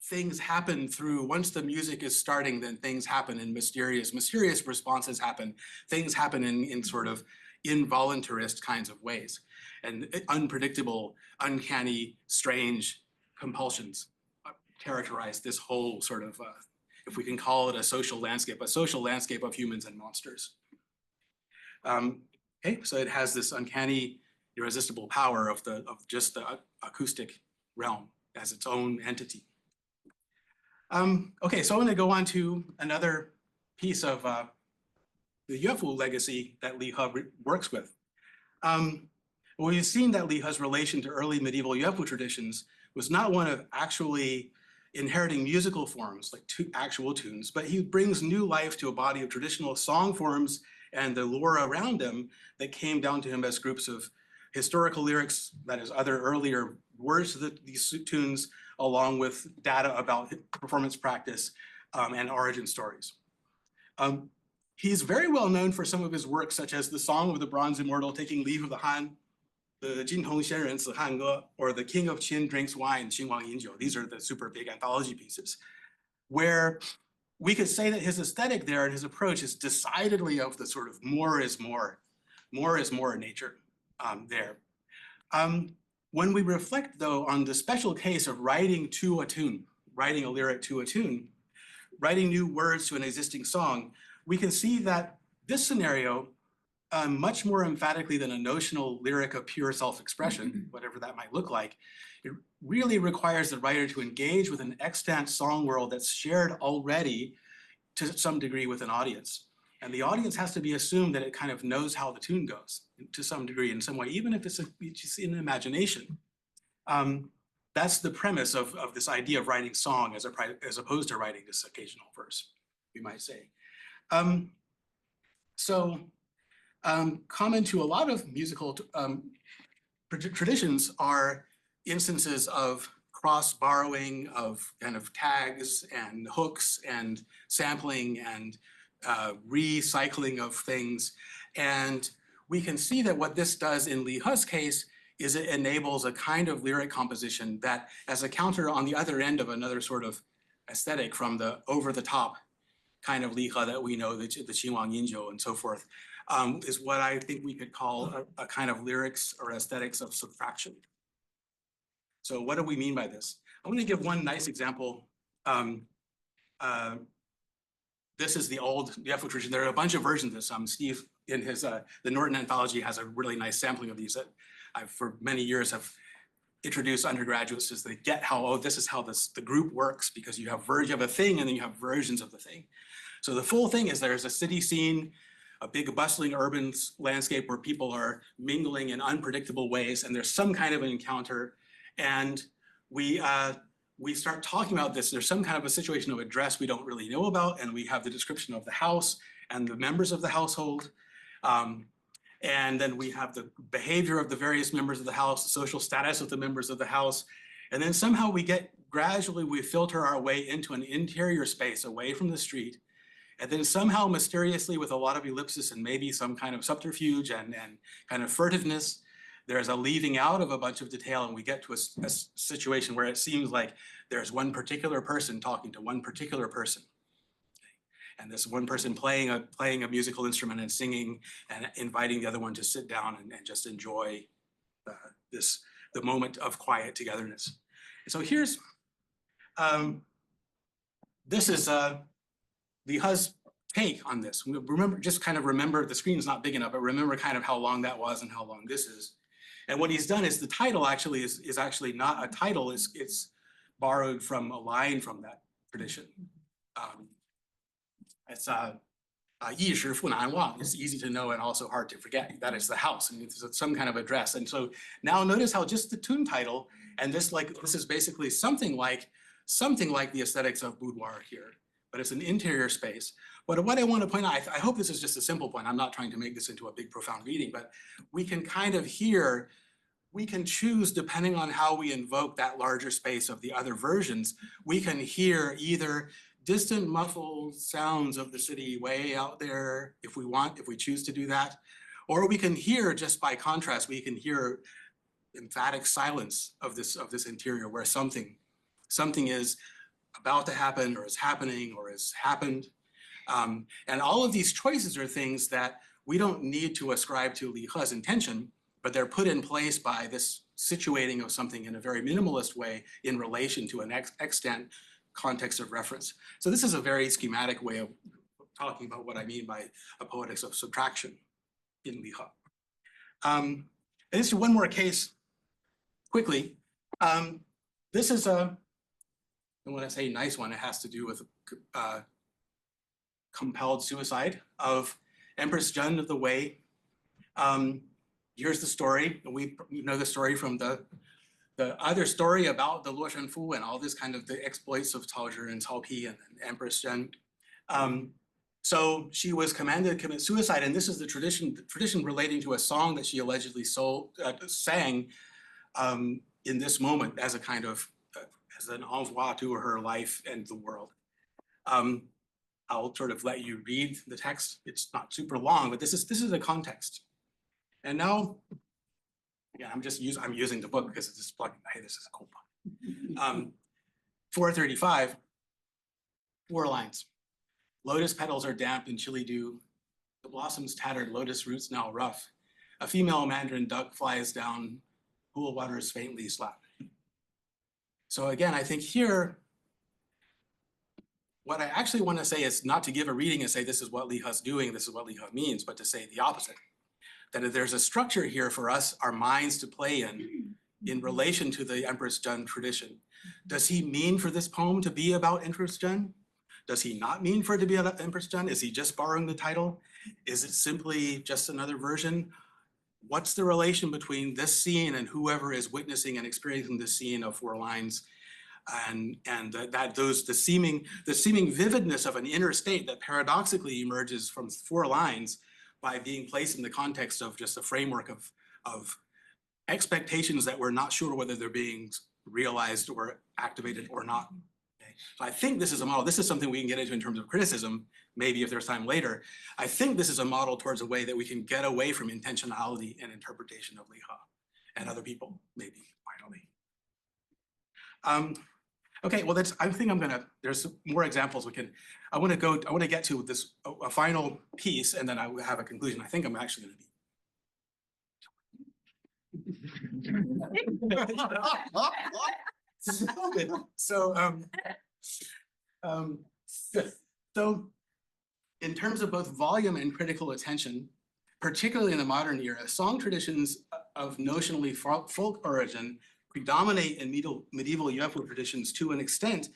things happen through, once the music is starting, then things happen in mysterious responses happen. Things happen in sort of involuntarist kinds of ways, and unpredictable, uncanny, strange compulsions characterize this whole sort of, if we can call it a social landscape of humans and monsters. Okay, so it has this uncanny, irresistible power of just the acoustic realm as its own entity. Okay, so I'm gonna go on to another piece of the Yuefu legacy that Li He works with. We've seen that Li He's relation to early medieval Yuefu traditions was not one of actually inheriting musical forms, like actual tunes, but he brings new life to a body of traditional song forms and the lore around them that came down to him as groups of historical lyrics, that is other earlier words to these tunes, along with data about performance practice and origin stories. He's very well known for some of his works, such as the Song of the Bronze Immortal, Taking Leave of the Han, the Jin Tong Xian Ren Zi Han Ge, or The King of Qin Drinks Wine, Xing Wang Yin Jiu. These are the super big anthology pieces, where we could say that his aesthetic there and his approach is decidedly of the sort of more is more nature there. When we reflect, though, on the special case of writing to a tune, writing a lyric to a tune, writing new words to an existing song, we can see that this scenario, much more emphatically than a notional lyric of pure self-expression, whatever that might look like, it really requires the writer to engage with an extant song world that's shared already to some degree with an audience. And the audience has to be assumed that it kind of knows how the tune goes to some degree, in some way, even if it's just in imagination. That's the premise of this idea of writing song as opposed to writing this occasional verse, we might say. Common to a lot of musical traditions are instances of cross-borrowing, of kind of tags and hooks and sampling and recycling of things. And we can see that what this does in Li He's case is it enables a kind of lyric composition that, as a counter on the other end of another sort of aesthetic from the over-the-top kind of Li He that we know, the Qinwang Yinjiu and so forth, is what I think we could call a kind of lyrics or aesthetics of subtraction. So what do we mean by this? I'm going to give one nice example. this is the old F tradition. There are a bunch of versions of this. Steve, in his the Norton anthology, has a really nice sampling of these that I've for many years have introduced undergraduates as they get how, oh, this is how the group works, because you have a thing and then you have versions of the thing. So the full thing is there's a city scene, a big bustling urban landscape where people are mingling in unpredictable ways, and there's some kind of an encounter, and we start talking about this. There's some kind of a situation of address we don't really know about, and we have the description of the house and the members of the household. And then we have the behavior of the various members of the house, the social status of the members of the house. And then somehow gradually we filter our way into an interior space away from the street. And then somehow mysteriously, with a lot of ellipsis and maybe some kind of subterfuge and kind of furtiveness, there's a leaving out of a bunch of detail, and we get to a situation where it seems like there's one particular person talking to one particular person. And this one person playing a musical instrument and singing and inviting the other one to sit down and just enjoy the moment of quiet togetherness. So here's, this is Li He's take on this. Remember, just kind of remember, the screen's not big enough, but remember kind of how long that was and how long this is. And what he's done is the title actually is actually not a title, it's borrowed from a line from that tradition. It's yi shi fu nan wang. It's easy to know and also hard to forget. That is the house, and it's some kind of address. And so now notice how just the tune title, and this is basically something like the aesthetics of boudoir here, but it's an interior space. But what I want to point out, I hope this is just a simple point. I'm not trying to make this into a big profound reading, but we can kind of hear, we can choose depending on how we invoke that larger space of the other versions. We can hear either distant muffled sounds of the city way out there if we choose to do that. Or we can hear, just by contrast, we can hear emphatic silence of this interior where something is about to happen or is happening or has happened. And all of these choices are things that we don't need to ascribe to Li He's intention, but they're put in place by this situating of something in a very minimalist way in relation to an extant context of reference. So this is a very schematic way of talking about what I mean by a poetics of subtraction in Li He. And this is one more case quickly. This is and when I say nice one, it has to do with compelled suicide of Empress Zhen of the Wei. Here's the story. We know the story from the other story about the Luo Shenfu and all this kind of the exploits of Cao Zhi and Cao Pi and Empress Zhen. So she was commanded to commit suicide, and this is the tradition relating to a song that she allegedly sang in this moment as a kind of as an envoi to her life and the world. I'll sort of let you read the text. It's not super long, but this is the context. And now, again, I'm using the book because it's just plugging. Hey, this is a cool book. 435, 4 lines. Lotus petals are damp in chilly dew. The blossoms tattered, lotus roots now rough. A female mandarin duck flies down, cool waters faintly slap. So again, I think here, what I actually want to say is not to give a reading and say this is what Li He's doing, this is what Li He means, but to say the opposite. That there's a structure here for us, our minds to play in relation to the Empress Zhen tradition. Does he mean for this poem to be about Empress Zhen? Does he not mean for it to be about Empress Zhen? Is he just borrowing the title? Is it simply just another version? What's the relation between this scene and whoever is witnessing and experiencing the scene of 4 lines? And the seeming vividness of an inner state that paradoxically emerges from 4 lines by being placed in the context of just a framework of expectations that we're not sure whether they're being realized or activated or not. Okay. So I think this is a model. This is something we can get into in terms of criticism, maybe if there's time later. I think this is a model towards a way that we can get away from intentionality and interpretation of Li He and other people, maybe, finally. Okay, well, I think there's more examples I want to get to this, a final piece, and then I will have a conclusion. I think I'm actually going to be. So in terms of both volume and critical attention, particularly in the modern era, song traditions of notionally folk origin predominate in medieval UFO traditions to an extent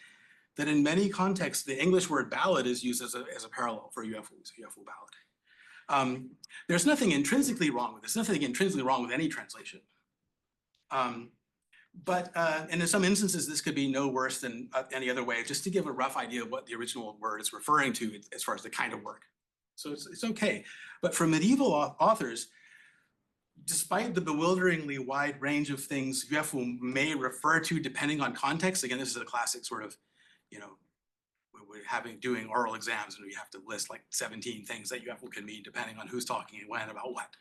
that in many contexts, the English word ballad is used as a parallel for UFOs, UFO ballad. There's nothing intrinsically wrong with this, nothing intrinsically wrong with any translation. And in some instances, this could be no worse than any other way, just to give a rough idea of what the original word is referring to as far as the kind of work. So it's okay. But for medieval authors, despite the bewilderingly wide range of things UFO may refer to depending on context, again, this is a classic sort of, you know, we're doing oral exams and we have to list like 17 things that UFO can mean depending on who's talking and when about what.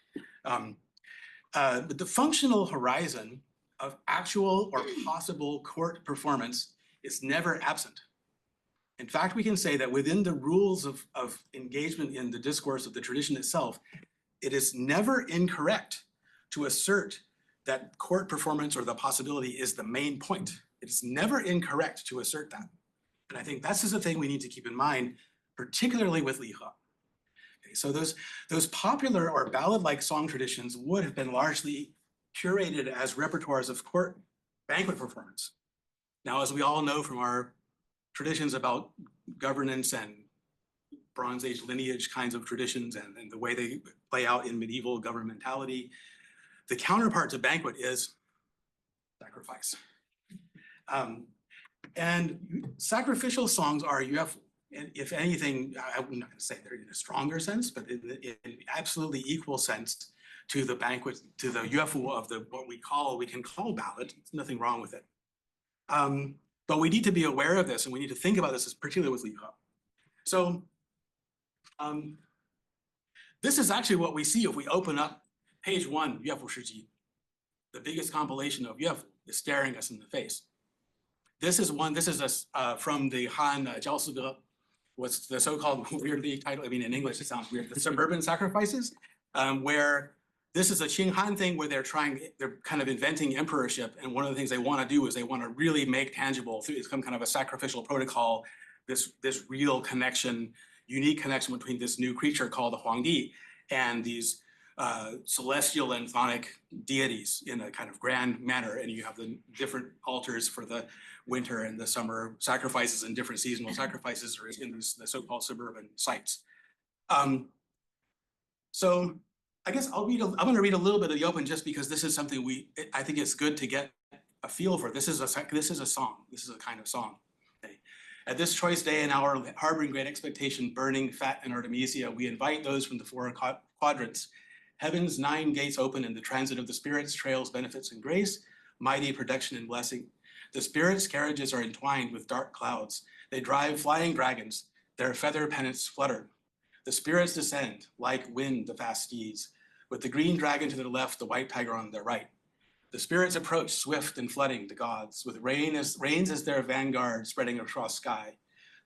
But the functional horizon of actual or possible court performance is never absent. In fact, we can say that within the rules of engagement in the discourse of the tradition itself, it is never incorrect to assert that court performance or the possibility is the main point. It is never incorrect to assert that. And I think that's just a thing we need to keep in mind, particularly with Li He. Okay, so those popular or ballad-like song traditions would have been largely curated as repertoires of court banquet performance. Now, as we all know from our traditions about governance and Bronze Age lineage kinds of traditions and the way they play out in medieval governmentality, the counterpart to banquet is sacrifice. And sacrificial songs are UFO. And if anything, I'm not going to say they're in a stronger sense, but in absolutely equal sense to the banquet, to the UFO of what we can call ballad. There's nothing wrong with it. But we need to be aware of this, and we need to think about this, particularly with Li He. So this is actually what we see if we open up page 1, UFO Shiji. The biggest compilation of UFO is staring us in the face. This is from the Han Jiaosi, what's the so-called weirdly titled, I mean, in English, it sounds weird, the suburban sacrifices, where this is a Qing Han thing where they're kind of inventing emperorship. And one of the things they want to do is they want to really make tangible through some kind of a sacrificial protocol, this real connection, unique connection between this new creature called the Huangdi and these celestial and chthonic deities in a kind of grand manner. And you have the different altars for the winter and the summer sacrifices and different seasonal sacrifices in the so-called suburban sites. So I guess I'm going to read a little bit of the open just because this is something I think it's good to get a feel for. This is a song. This is a kind of song. Okay. At this choice day and hour, harboring great expectation, burning fat in Artemisia, we invite those from the 4 quadrants. Heaven's 9 gates open and the transit of the spirits trails benefits and grace, mighty production and blessing. The spirits' carriages are entwined with dark clouds. They drive flying dragons, their feather pennants flutter. The spirits descend, like wind the fast steeds, with the green dragon to their left, the white tiger on their right. The spirits approach, swift and flooding the gods, with rains as their vanguard spreading across sky.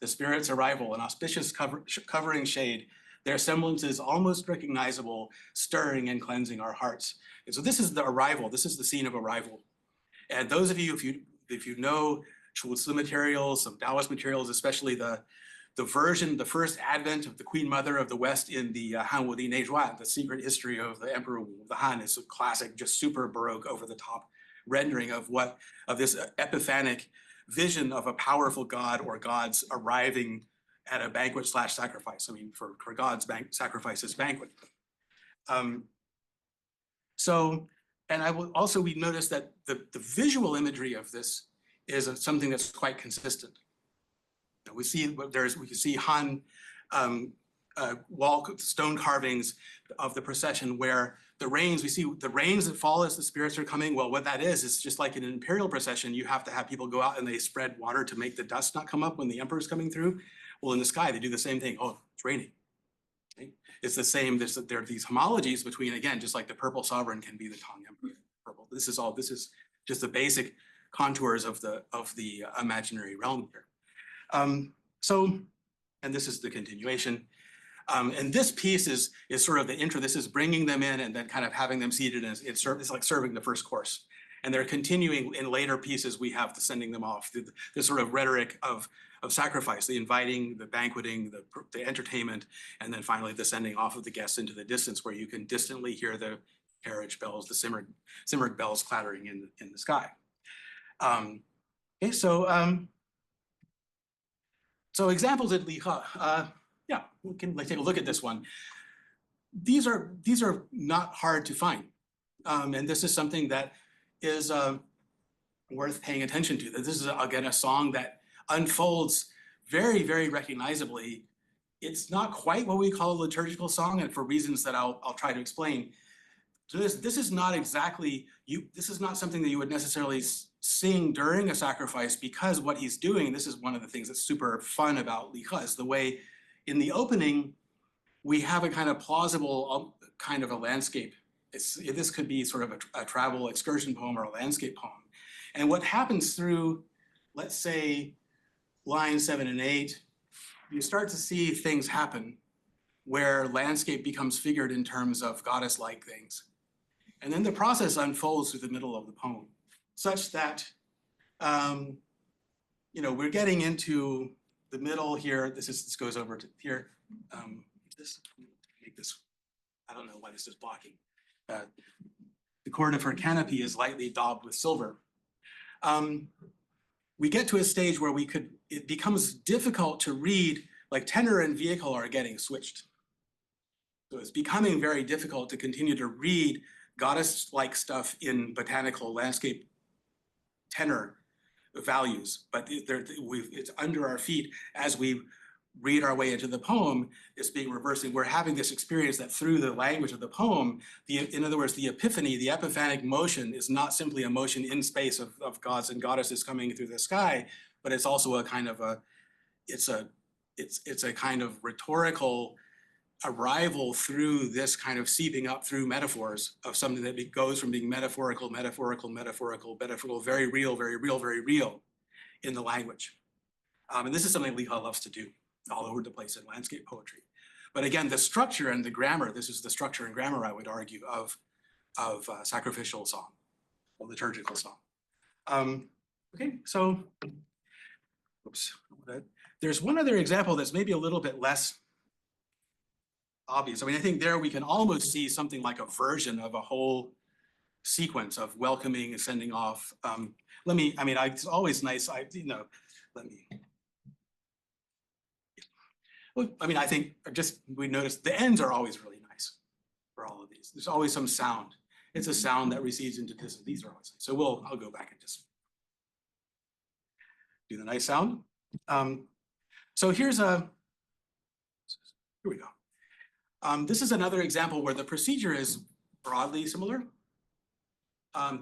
The spirits' arrival, an auspicious covering shade, their semblance is almost recognizable, stirring and cleansing our hearts. And so this is the arrival. This is the scene of arrival. And those of you, if you know Chuzi materials, some Taoist materials, especially the first advent of the Queen Mother of the West in the Han Wu Di Ne Zhuan, the secret history of the Emperor Wu, the Han, is a classic, just super Baroque, over the top rendering of this epiphanic vision of a powerful god or gods arriving at a banquet / sacrifice. I mean, for gods, sacrifices banquet. We noticed that the visual imagery of this is something that's quite consistent. We can see Han stone carvings of the procession where we see the rains that fall as the spirits are coming. Well, what that is just like in an imperial procession, you have to have people go out and they spread water to make the dust not come up when the emperor's coming through. Well, in the sky, they do the same thing. Oh, it's raining. Okay? It's the same. There are these homologies between, again, just like the purple sovereign can be the Tang emperor. Purple. This is just the basic contours of the imaginary realm here. And this is the continuation. And this piece is sort of the intro. This is bringing them in and then kind of having them seated. It's like serving the first course. And they're continuing in later pieces. We have the sending them off, the sort of rhetoric of sacrifice, the inviting, the banqueting, the entertainment, and then finally the sending off of the guests into the distance, where you can distantly hear the carriage bells, the simmered bells clattering in the sky. Okay, so examples at Li He. Yeah, we can take a look at this one. These are not hard to find, and this is something that is worth paying attention to. That this is again a song that unfolds very, very recognizably. It's not quite what we call a liturgical song, and for reasons that I'll try to explain. So this is not exactly this is not something that you would necessarily sing during a sacrifice, because what he's doing, this is one of the things that's super fun about Li He, is the way in the opening we have a kind of plausible kind of a landscape. This could be sort of a travel excursion poem or a landscape poem. And what happens through, let's say, lines 7 and 8, you start to see things happen where landscape becomes figured in terms of goddess-like things. And then the process unfolds through the middle of the poem, such that, we're getting into the middle here. This goes over to here. I don't know why this is blocking. The cord of her canopy is lightly daubed with silver. We get to a stage where it becomes difficult to read, like tenor and vehicle are getting switched. So it's becoming very difficult to continue to read goddess-like stuff in botanical landscape tenor values, but it's under our feet as we read our way into the poem. It's being reversing. We're having this experience that through the language of the poem, in other words, the epiphany, the epiphanic motion is not simply a motion in space of gods and goddesses coming through the sky, but it's also a kind of it's a kind of rhetorical arrival through this kind of seeping up through metaphors of something that goes from being metaphorical, very real in the language. And this is something Li He loves to do all over the place in landscape poetry. But again, the structure and the grammar, this is the structure and grammar, I would argue, of sacrificial song, or liturgical song. Okay, so, oops. There's one other example that's maybe a little bit less obvious. I mean, I think there we can almost see something like a version of a whole sequence of welcoming and sending off. It's always nice, I think we noticed the ends are always really nice for all of these. There's always some sound. It's a sound that recedes into this. These are always nice. So I'll go back and just do the nice sound. So here we go. This is another example where the procedure is broadly similar.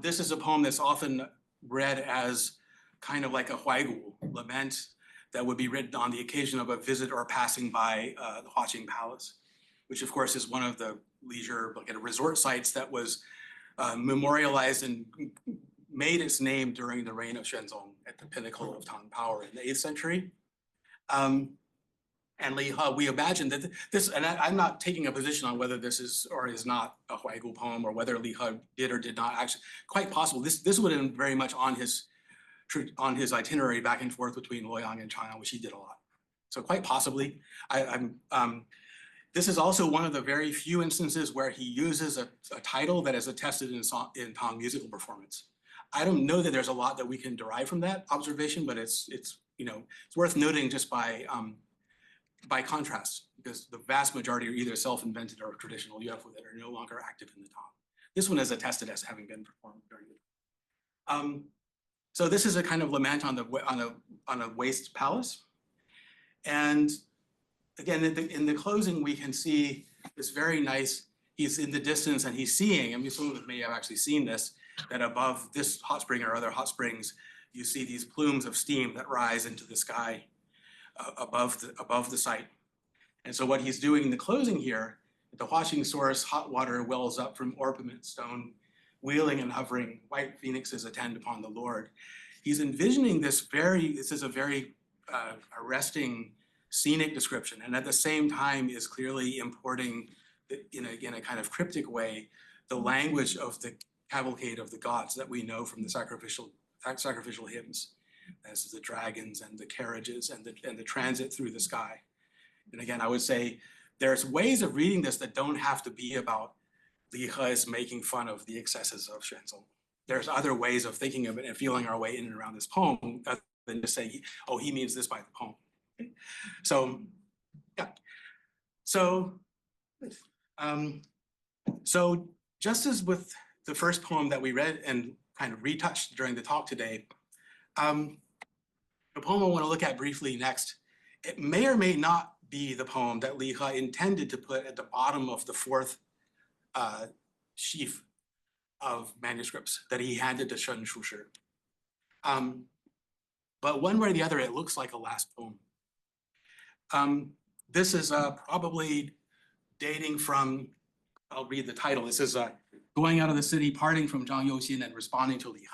This is a poem that's often read as kind of like a huaigu, lament, that would be written on the occasion of a visit or passing by the Huaqing Palace, which of course is one of the leisure resort sites that was memorialized and made its name during the reign of Xuanzong at the pinnacle of Tang power in the 8th century. And Li He, we imagine that this, and I'm not taking a position on whether this is or is not a huaigu poem, or whether Li He did or did not actually, quite possible. This would have been very much on his itinerary back and forth between Luoyang and Chang'an, which he did a lot. So quite possibly, this is also one of the very few instances where he uses a title that is attested in Tang musical performance. I don't know that there's a lot that we can derive from that observation, but it's worth noting just by contrast, because the vast majority are either self-invented or traditional yuefo that are no longer active in the Tang. This one is attested as having been performed during the So this is a kind of lament on a waste palace. And again, in the closing, we can see this very nice, he's in the distance and he's seeing, I mean, some of us may have actually seen this, that above this hot spring or other hot springs, you see these plumes of steam that rise into the sky above the site. And so what he's doing in the closing here, at the Huaqing source, hot water wells up from orpiment stone, wheeling and hovering, white phoenixes attend upon the Lord. He's envisioning this is a very arresting scenic description, and at the same time is clearly importing, in a kind of cryptic way, the language of cavalcade of the gods that we know from the sacrificial hymns, as the dragons and the carriages and the transit through the sky. And again, I would say there's ways of reading this that don't have to be about Li He is making fun of the excesses of Xuanzong. There's other ways of thinking of it and feeling our way in and around this poem other than to say, oh, he means this by the poem. Okay? So, yeah. So, so just as with the first poem that we read and kind of retouched during the talk today, the poem I want to look at briefly next, it may or may not be the poem that Li He intended to put at the bottom of the fourth sheaf of manuscripts that he handed to Shen Shushi. But one way or the other, it looks like a last poem. This is probably dating from, I'll read the title. This is Going Out of the City, Parting from Zhang Youxin and Responding to Li He.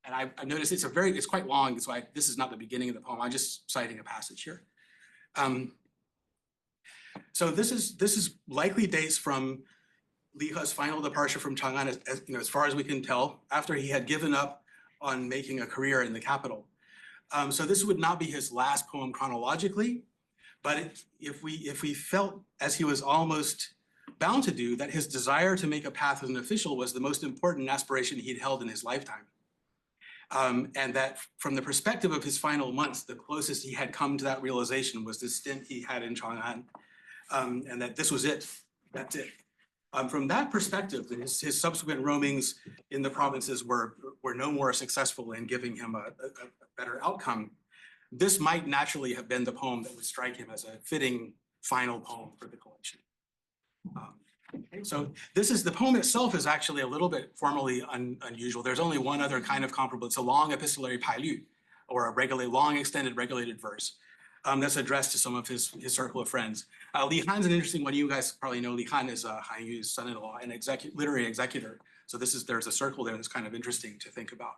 And I've noticed it's quite long, so this is not the beginning of the poem. I'm just citing a passage here. So this is likely dates from Li He's final departure from Chang'an, as far as we can tell, after he had given up on making a career in the capital. So this would not be his last poem chronologically, but if we felt, as he was almost bound to do, that his desire to make a path as an official was the most important aspiration he'd held in his lifetime. And that from the perspective of his final months, the closest he had come to that realization was the stint he had in Chang'an, and that this was it, that's it. From that perspective, his subsequent roamings in the provinces were no more successful in giving him a better outcome. This might naturally have been the poem that would strike him as a fitting final poem for the collection. So the poem itself is actually a little bit formally unusual. There's only one other kind of comparable. It's a long epistolary pailü, or a long extended regulated verse that's addressed to some of his circle of friends. Li Han's an interesting one. You guys probably know Li Han is Han Yu's son-in-law and literary executor. So there's a circle there that's kind of interesting to think about.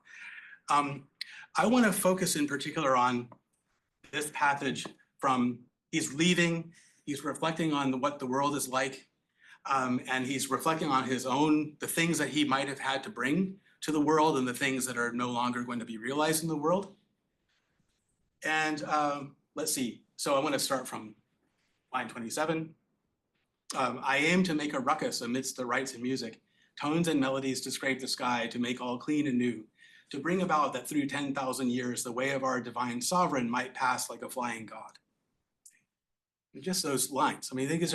I want to focus in particular on this passage from he's leaving, he's reflecting on what the world is like, and he's reflecting on the things that he might have had to bring to the world and the things that are no longer going to be realized in the world. And let's see. So I want to start from line 27. I aim to make a ruckus amidst the rites and music, tones and melodies to scrape the sky, to make all clean and new, to bring about that through 10,000 years, the way of our divine sovereign might pass like a flying god. And just those lines. I mean, these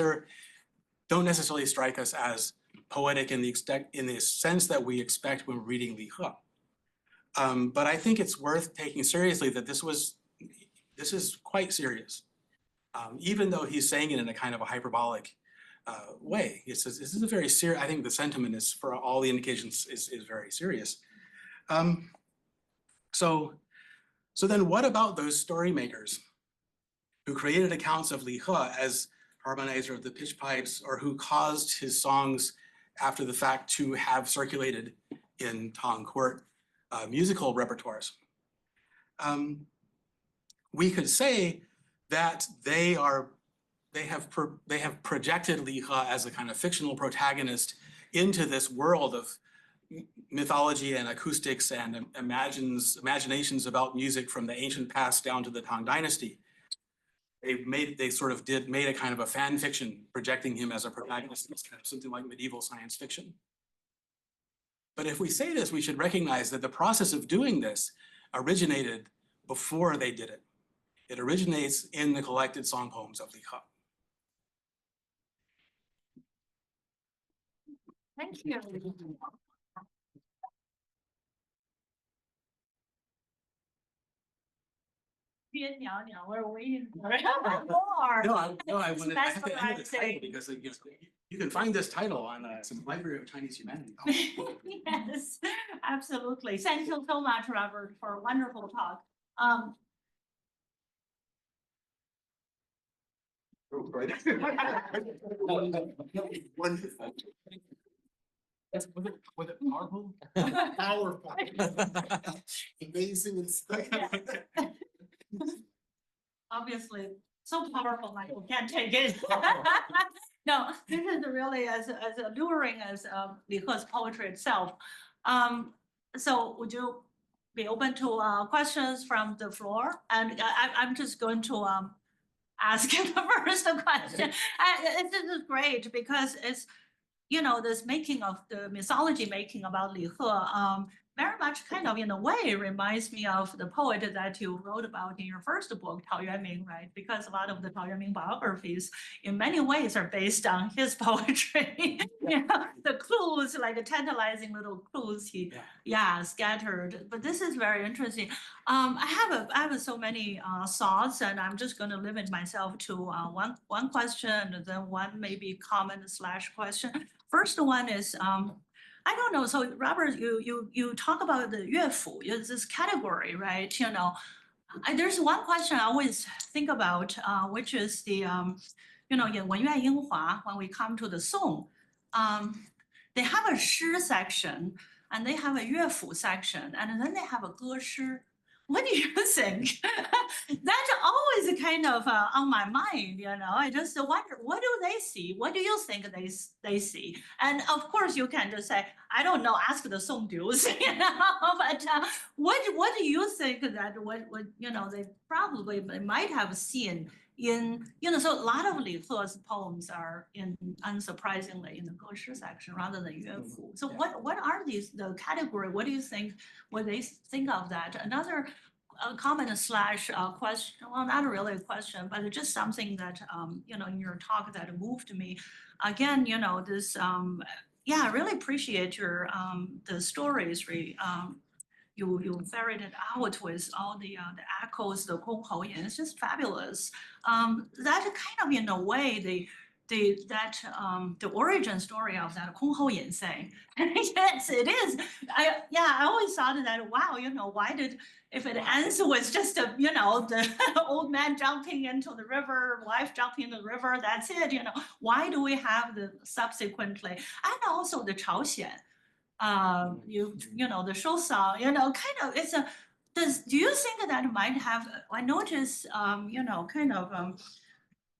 don't necessarily strike us as poetic in the sense that we expect when reading Li He. But I think it's worth taking seriously that this is quite serious. Even though he's saying it in a kind of a hyperbolic way. This is a very serious, I think the sentiment is, for all the indications, is very serious. So then what about those story makers who created accounts of Li He as Harmonizer of the pitch pipes, or who caused his songs after the fact to have circulated in Tang court musical repertoires? We could say that they have projected Li He as a kind of fictional protagonist into this world of mythology and acoustics and imaginations about music from the ancient past down to the Tang Dynasty. They made a kind of a fan fiction projecting him as a protagonist. It's kind of something like medieval science fiction. But if we say this, we should recognize that the process of doing this originated before they did it. It originates in the collected song poems of Li He. Thank you. We're waiting for more. No, I have to That's end the title because you can find this title on some Library of Chinese Humanities. Yes, absolutely. Thank you so much, Robert, for a wonderful talk. Wonderful. Was it powerful? Powerful. Amazing and stuff. Obviously, so powerful, Michael, can't take it. No, this is really as alluring as Li He's poetry itself. So would you be open to questions from the floor? And I'm just going to ask the first question. This is great because it's, you know, this making of the mythology making about Li He, very much kind of in a way reminds me of the poet that you wrote about in your first book, Tao Yuanming, right? Because a lot of the Tao Yuanming biographies in many ways are based on his poetry. You know, the clues, like the tantalizing little clues he, scattered. But this is very interesting. I have so many thoughts, and I'm just going to limit myself to one question and then one maybe comment / question. First one is, I don't know. So Robert, you talk about the 乐府, this category, right? You know, there's one question I always think about, which is the, you know, in 文乐英华, when we come to the song, they have a 诗 section and they have a 乐府 section, and then they have a 歌诗. What do you think? That's always kind of on my mind, you know. I just wonder, what do they see? What do you think they see? And of course, you can just say, I don't know, ask the Songdu's, you know. But what do you think that what you know they probably might have seen in, you know, so a lot of Li He's poems are in, unsurprisingly, in the 歌诗 section rather than 乐府. So what are these, the category? What do you think, what they think of that? Another comment / question, well, not really a question, but just something that, you know, in your talk that moved me. Again, you know, this, I really appreciate your, the stories, you ferreted out with all the echoes, the 箜篌言, it's just fabulous. That kind of, in a way, the origin story of that 箜篌言 saying, yes, it is. I always thought that, wow, you know, why did, if it ends with just a, you know, the old man jumping into the river, wife jumping into the river, that's it, you know, why do we have the subsequently, and also the 朝鲜. You know, the show song, you know, kind of, it's a, do you think that might have, I noticed, you know, kind of,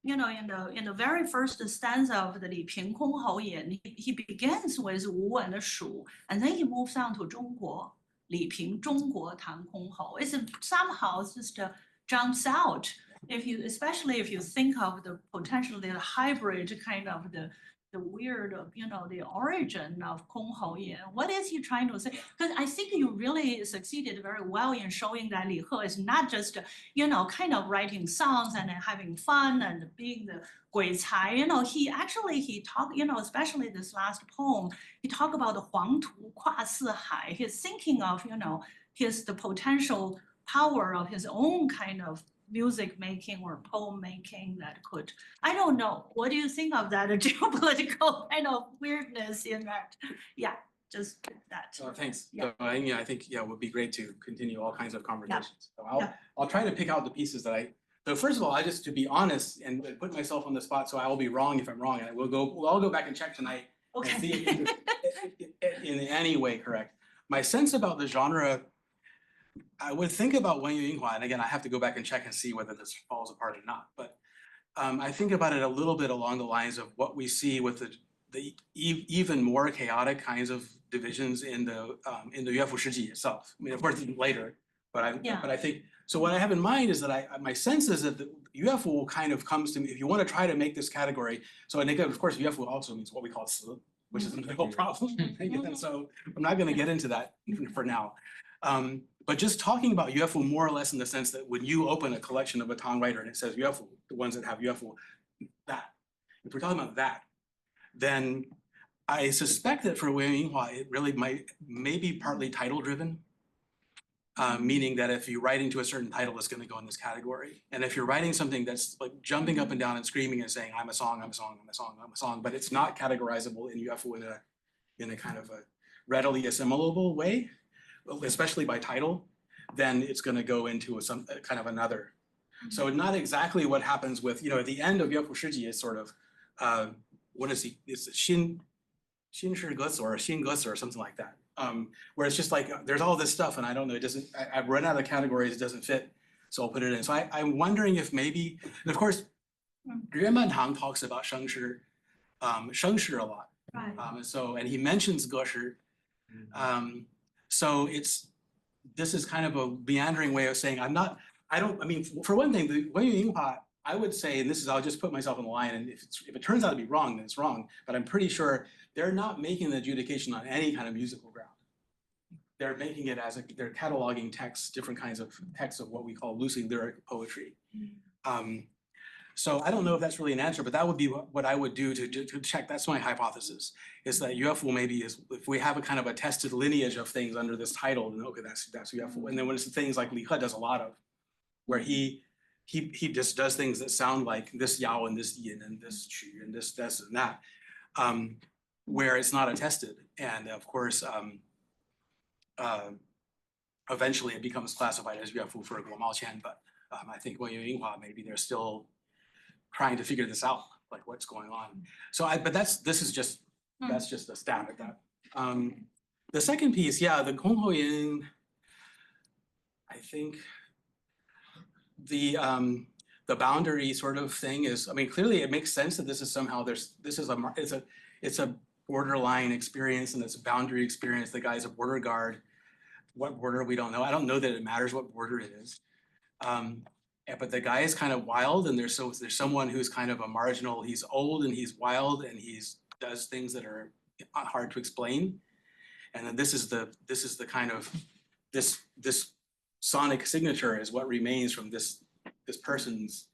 you know, in the very first stanza of the 李平箜篌言, he begins with 吴文的蜀, and then he moves on to 中国, 李平中国弹箜篌. It's somehow just jumps out, if you, especially if you think of the potentially the hybrid kind of the weird, you know, the origin of 箜篌言. What is he trying to say? Because I think you really succeeded very well in showing that Li He is not just, you know, kind of writing songs and having fun and being the 鬼才. You know, he talked, you know, especially this last poem, he talked about the 黄土跨四海. He's thinking of, you know, the potential power of his own kind of music making or poem making that could, I don't know, what do you think of that geopolitical kind of weirdness in that? Yeah, just that. Thanks. Yeah. So, I think, it would be great to continue all kinds of conversations. So I'll try to pick out the pieces that so first of all, I just, to be honest and put myself on the spot, so I will be wrong if I'm wrong, and we'll all go back and check tonight. Okay. And see if in any way correct. My sense about the genre, I would think about 文乐英华, and again, I have to go back and check and see whether this falls apart or not. But I think about it a little bit along the lines of what we see with the even more chaotic kinds of divisions in the 乐府诗集 itself. I mean, of course, later, but I think so. What I have in mind is that my sense is that the 乐府kind of comes to me if you want to try to make this category. So and again, of course, 乐府 also means what we call 词, which is the whole problem. And so I'm not going to get into that for now. But just talking about 乐府 more or less in the sense that when you open a collection of a Tang writer and it says 乐府, the ones that have 乐府, that, if we're talking about that, then I suspect that for 文乐英华, it really may be partly title driven, meaning that if you're writing to a certain title, it's going to go in this category. And if you're writing something that's like jumping up and down and screaming and saying, I'm a song, I'm a song, I'm a song, I'm a song, but it's not categorizable in 乐府in a kind of a readily assimilable way, especially by title, then it's going to go into some kind of another. So not exactly what happens with, you know, at the end of 乐府诗集is sort of, what is he? It's 新诗歌词 or 新歌词 or something like that. Where it's just like, there's all this stuff and I don't know, I've run out of categories, it doesn't fit. So I'll put it in. So I'm wondering if maybe, and of course, Yuan Tang talks about 声势, 声势 a lot. Right. And he mentions 歌势. So this is kind of a meandering way of saying for one thing, the Wen Yinghua, I would say, and I'll just put myself on the line, and if it turns out to be wrong, then it's wrong, but I'm pretty sure they're not making the adjudication on any kind of musical ground. They're making it they're cataloging texts, different kinds of texts of what we call loosely lyric poetry. So I don't know if that's really an answer, but that would be what I would do to check. That's my hypothesis, is that UFO maybe is, if we have a kind of a tested lineage of things under this title, then okay, that's UFO. And then when it's things like Li He does a lot of, where he just does things that sound like this Yao and this Yin and this Qu and this and that, where it's not attested. And of course, eventually it becomes classified as UFO for Guo Mao Qian, but I think Wen Yinghua, maybe they're still trying to figure this out, like what's going on. So that's just a stab at that. The second piece, yeah, the Kongho Yin, I think the boundary sort of thing is, I mean, clearly it makes sense that this is somehow it's a borderline experience and it's a boundary experience. The guy's a border guard. What border, we don't know. I don't know that it matters what border it is. But the guy is kind of wild, and there's someone who's kind of a marginal. He's old and he's wild and does things that are hard to explain. And then this is the kind of this sonic signature is what remains from this person's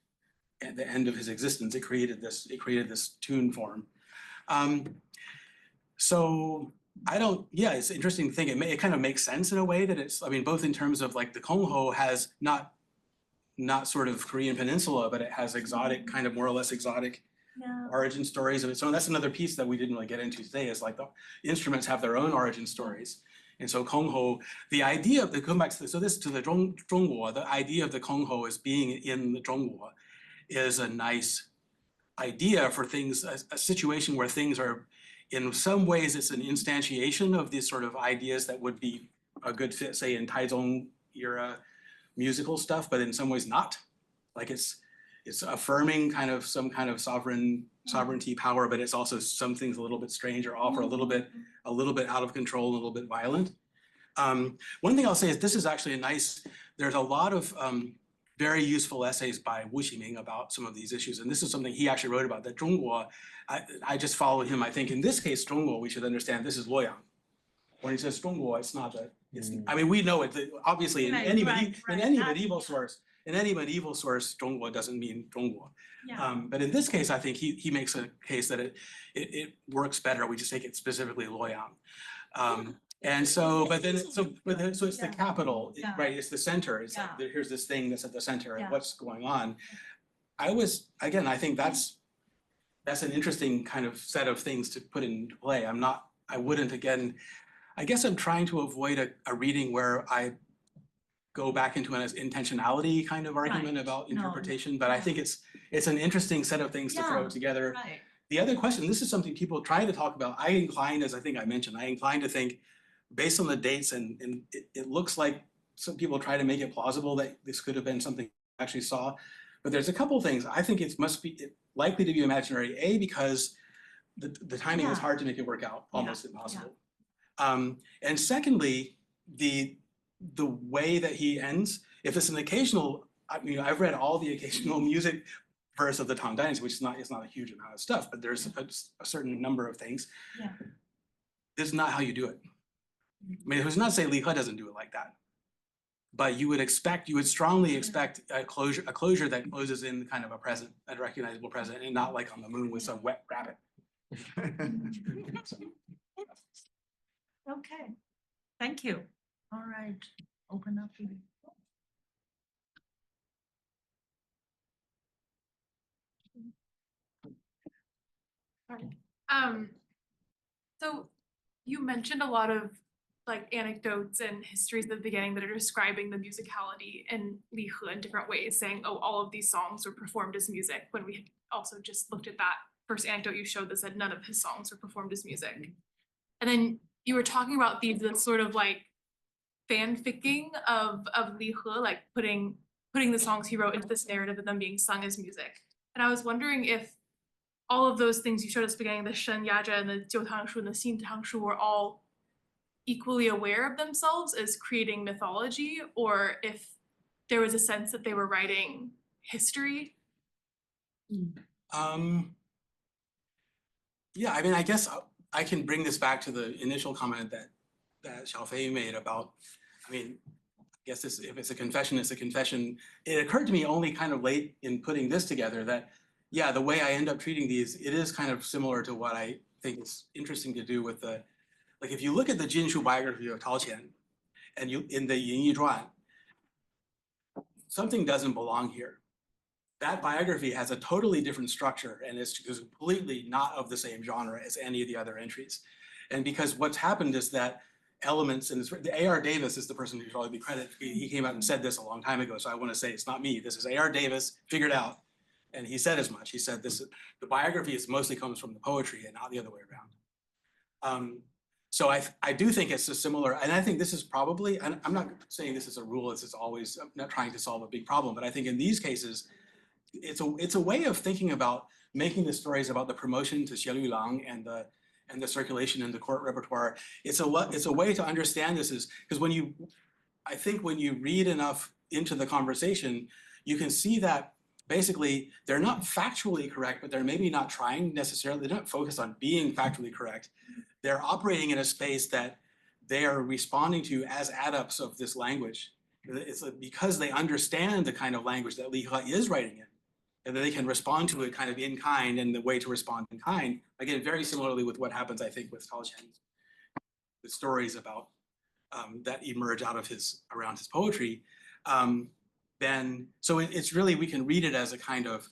at the end of his existence. It created this tune form. So it's an interesting thing. It kind of makes sense in a way that it's, I mean, both in terms of like the Kongho has not sort of Korean peninsula, but it has exotic, kind of more or less exotic origin stories of its own. That's another piece that we didn't really get into today, is like the instruments have their own origin stories. And so Kongho, the idea of the, come back to the Zhongguo, the idea of the Kongho as being in the Zhongguo is a nice idea for things, a situation where things are, in some ways, it's an instantiation of these sort of ideas that would be a good fit, say, in Taizong era musical stuff, but in some ways not. Like it's affirming kind of some kind of sovereignty power, but it's also some things a little bit strange or offer a little bit out of control, a little bit violent. One thing I'll say is this is actually there's a lot of very useful essays by Wu Ximing about some of these issues. And this is something he actually wrote about, that Zhongguo, I just followed him. I think in this case, Zhongguo, we should understand this is Luoyang. When he says Zhongguo, it's not that, I mean, we know it, obviously in any medieval source, Zhongguo doesn't mean Zhongguo. But in this case, I think he makes a case that it works better. We just take it specifically Luoyang. And so, but then it's the capital, right? It's the center. It's like, here's this thing that's at the center and what's going on. I think that's an interesting kind of set of things to put into play. I guess I'm trying to avoid a reading where I go back into an intentionality kind of argument about interpretation, but I think it's an interesting set of things to throw together. Right. The other question, this is something people try to talk about. As I think I mentioned, I incline to think, based on the dates, and it looks like some people try to make it plausible that this could have been something I actually saw. But there's a couple things. I think it must be likely to be imaginary, because the timing is hard to make it work out, almost impossible. And secondly, the way that he ends, if it's an occasional, I mean, I've read all the occasional music verse of the Tang Dynasty, which is not a huge amount of stuff, but there's a certain number of things. This is not how you do it. I mean, it was not to say Li He doesn't do it like that, but you would strongly expect a closure that closes in kind of a recognizable present, and not like on the moon with some wet rabbit. Okay, thank you. All right, open up. So you mentioned a lot of like anecdotes and histories at the beginning that are describing the musicality in Li He in different ways, saying, oh, all of these songs were performed as music, when we had also just looked at that first anecdote you showed that said none of his songs were performed as music. And then you were talking about this sort of like fanficking of Li He, like putting putting the songs he wrote into this narrative of them being sung as music. And I was wondering if all of those things you showed us at the beginning, the Shen Yaja and the Jiu Tang Shu and the Xin Tang Shu, were all equally aware of themselves as creating mythology, or if there was a sense that they were writing history. Yeah, I mean, I guess I can bring this back to the initial comment that Xiaofei made about, I mean, I guess this, if it's a confession, it's a confession. It occurred to me only kind of late in putting this together that, yeah, the way I end up treating these, it is kind of similar to what I think is interesting to do with the, like, if you look at the Jinshu biography of Tao Qian, and you, in the Yin Yi Zhuan, something doesn't belong here. That biography has a totally different structure and is completely not of the same genre as any of the other entries. And because what's happened is that elements in this, A.R. Davis is the person who should probably be credited. He came out and said this a long time ago, so I want to say it's not me. This is A.R. Davis, figured out. And he said as much. He said this, the biography is mostly comes from the poetry and not the other way around. So I do think it's a similar, and I think this is probably, and I'm not saying this is a rule, this is always, I'm not trying to solve a big problem, but I think in these cases, it's a way of thinking about making the stories about the promotion to Xie Lu Lang and the circulation in the court repertoire. It's a way to understand this is, because I think when you read enough into the conversation, you can see that basically they're not factually correct, but they're maybe not trying necessarily, they're not focused on being factually correct. They're operating in a space that they are responding to as adepts of this language. It's because they understand the kind of language that Li He is writing in, and that they can respond to it kind of in kind, and the way to respond in kind, again, very similarly with what happens, I think, with Tao Qian, the stories about that emerge out of around his poetry. Then, so it's really, we can read it as a kind of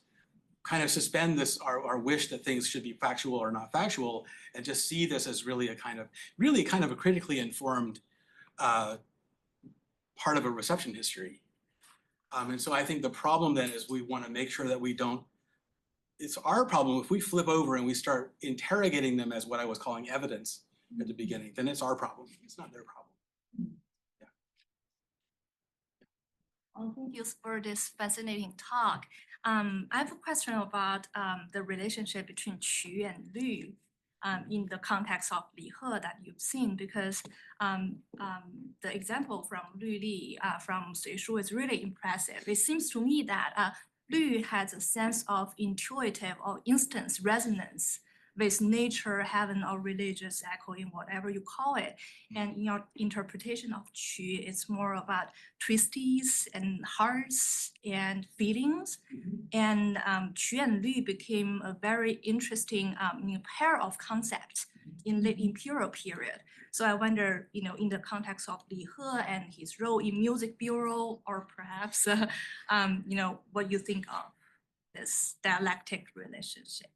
suspend this, our wish that things should be factual or not factual, and just see this as really a kind of a critically informed part of a reception history. And so I think the problem then is we want to make sure that we don't, it's our problem if we flip over and we start interrogating them as what I was calling evidence at the beginning, then it's our problem, it's not their problem. Thank you for this fascinating talk. I have a question about the relationship between Qu and Lü in the context of Li He that you've seen, because the example from Lü Li from Sui Shu is really impressive. It seems to me that Lü has a sense of intuitive or instant resonance with nature, heaven, or religious echoing, whatever you call it. And in your interpretation of Qu, it's more about twisties and hearts and feelings. And Qu and Lü became a very interesting pair of concepts in the imperial period. So I wonder, in the context of Li He and his role in music bureau, or perhaps, what you think of this dialectic relationship.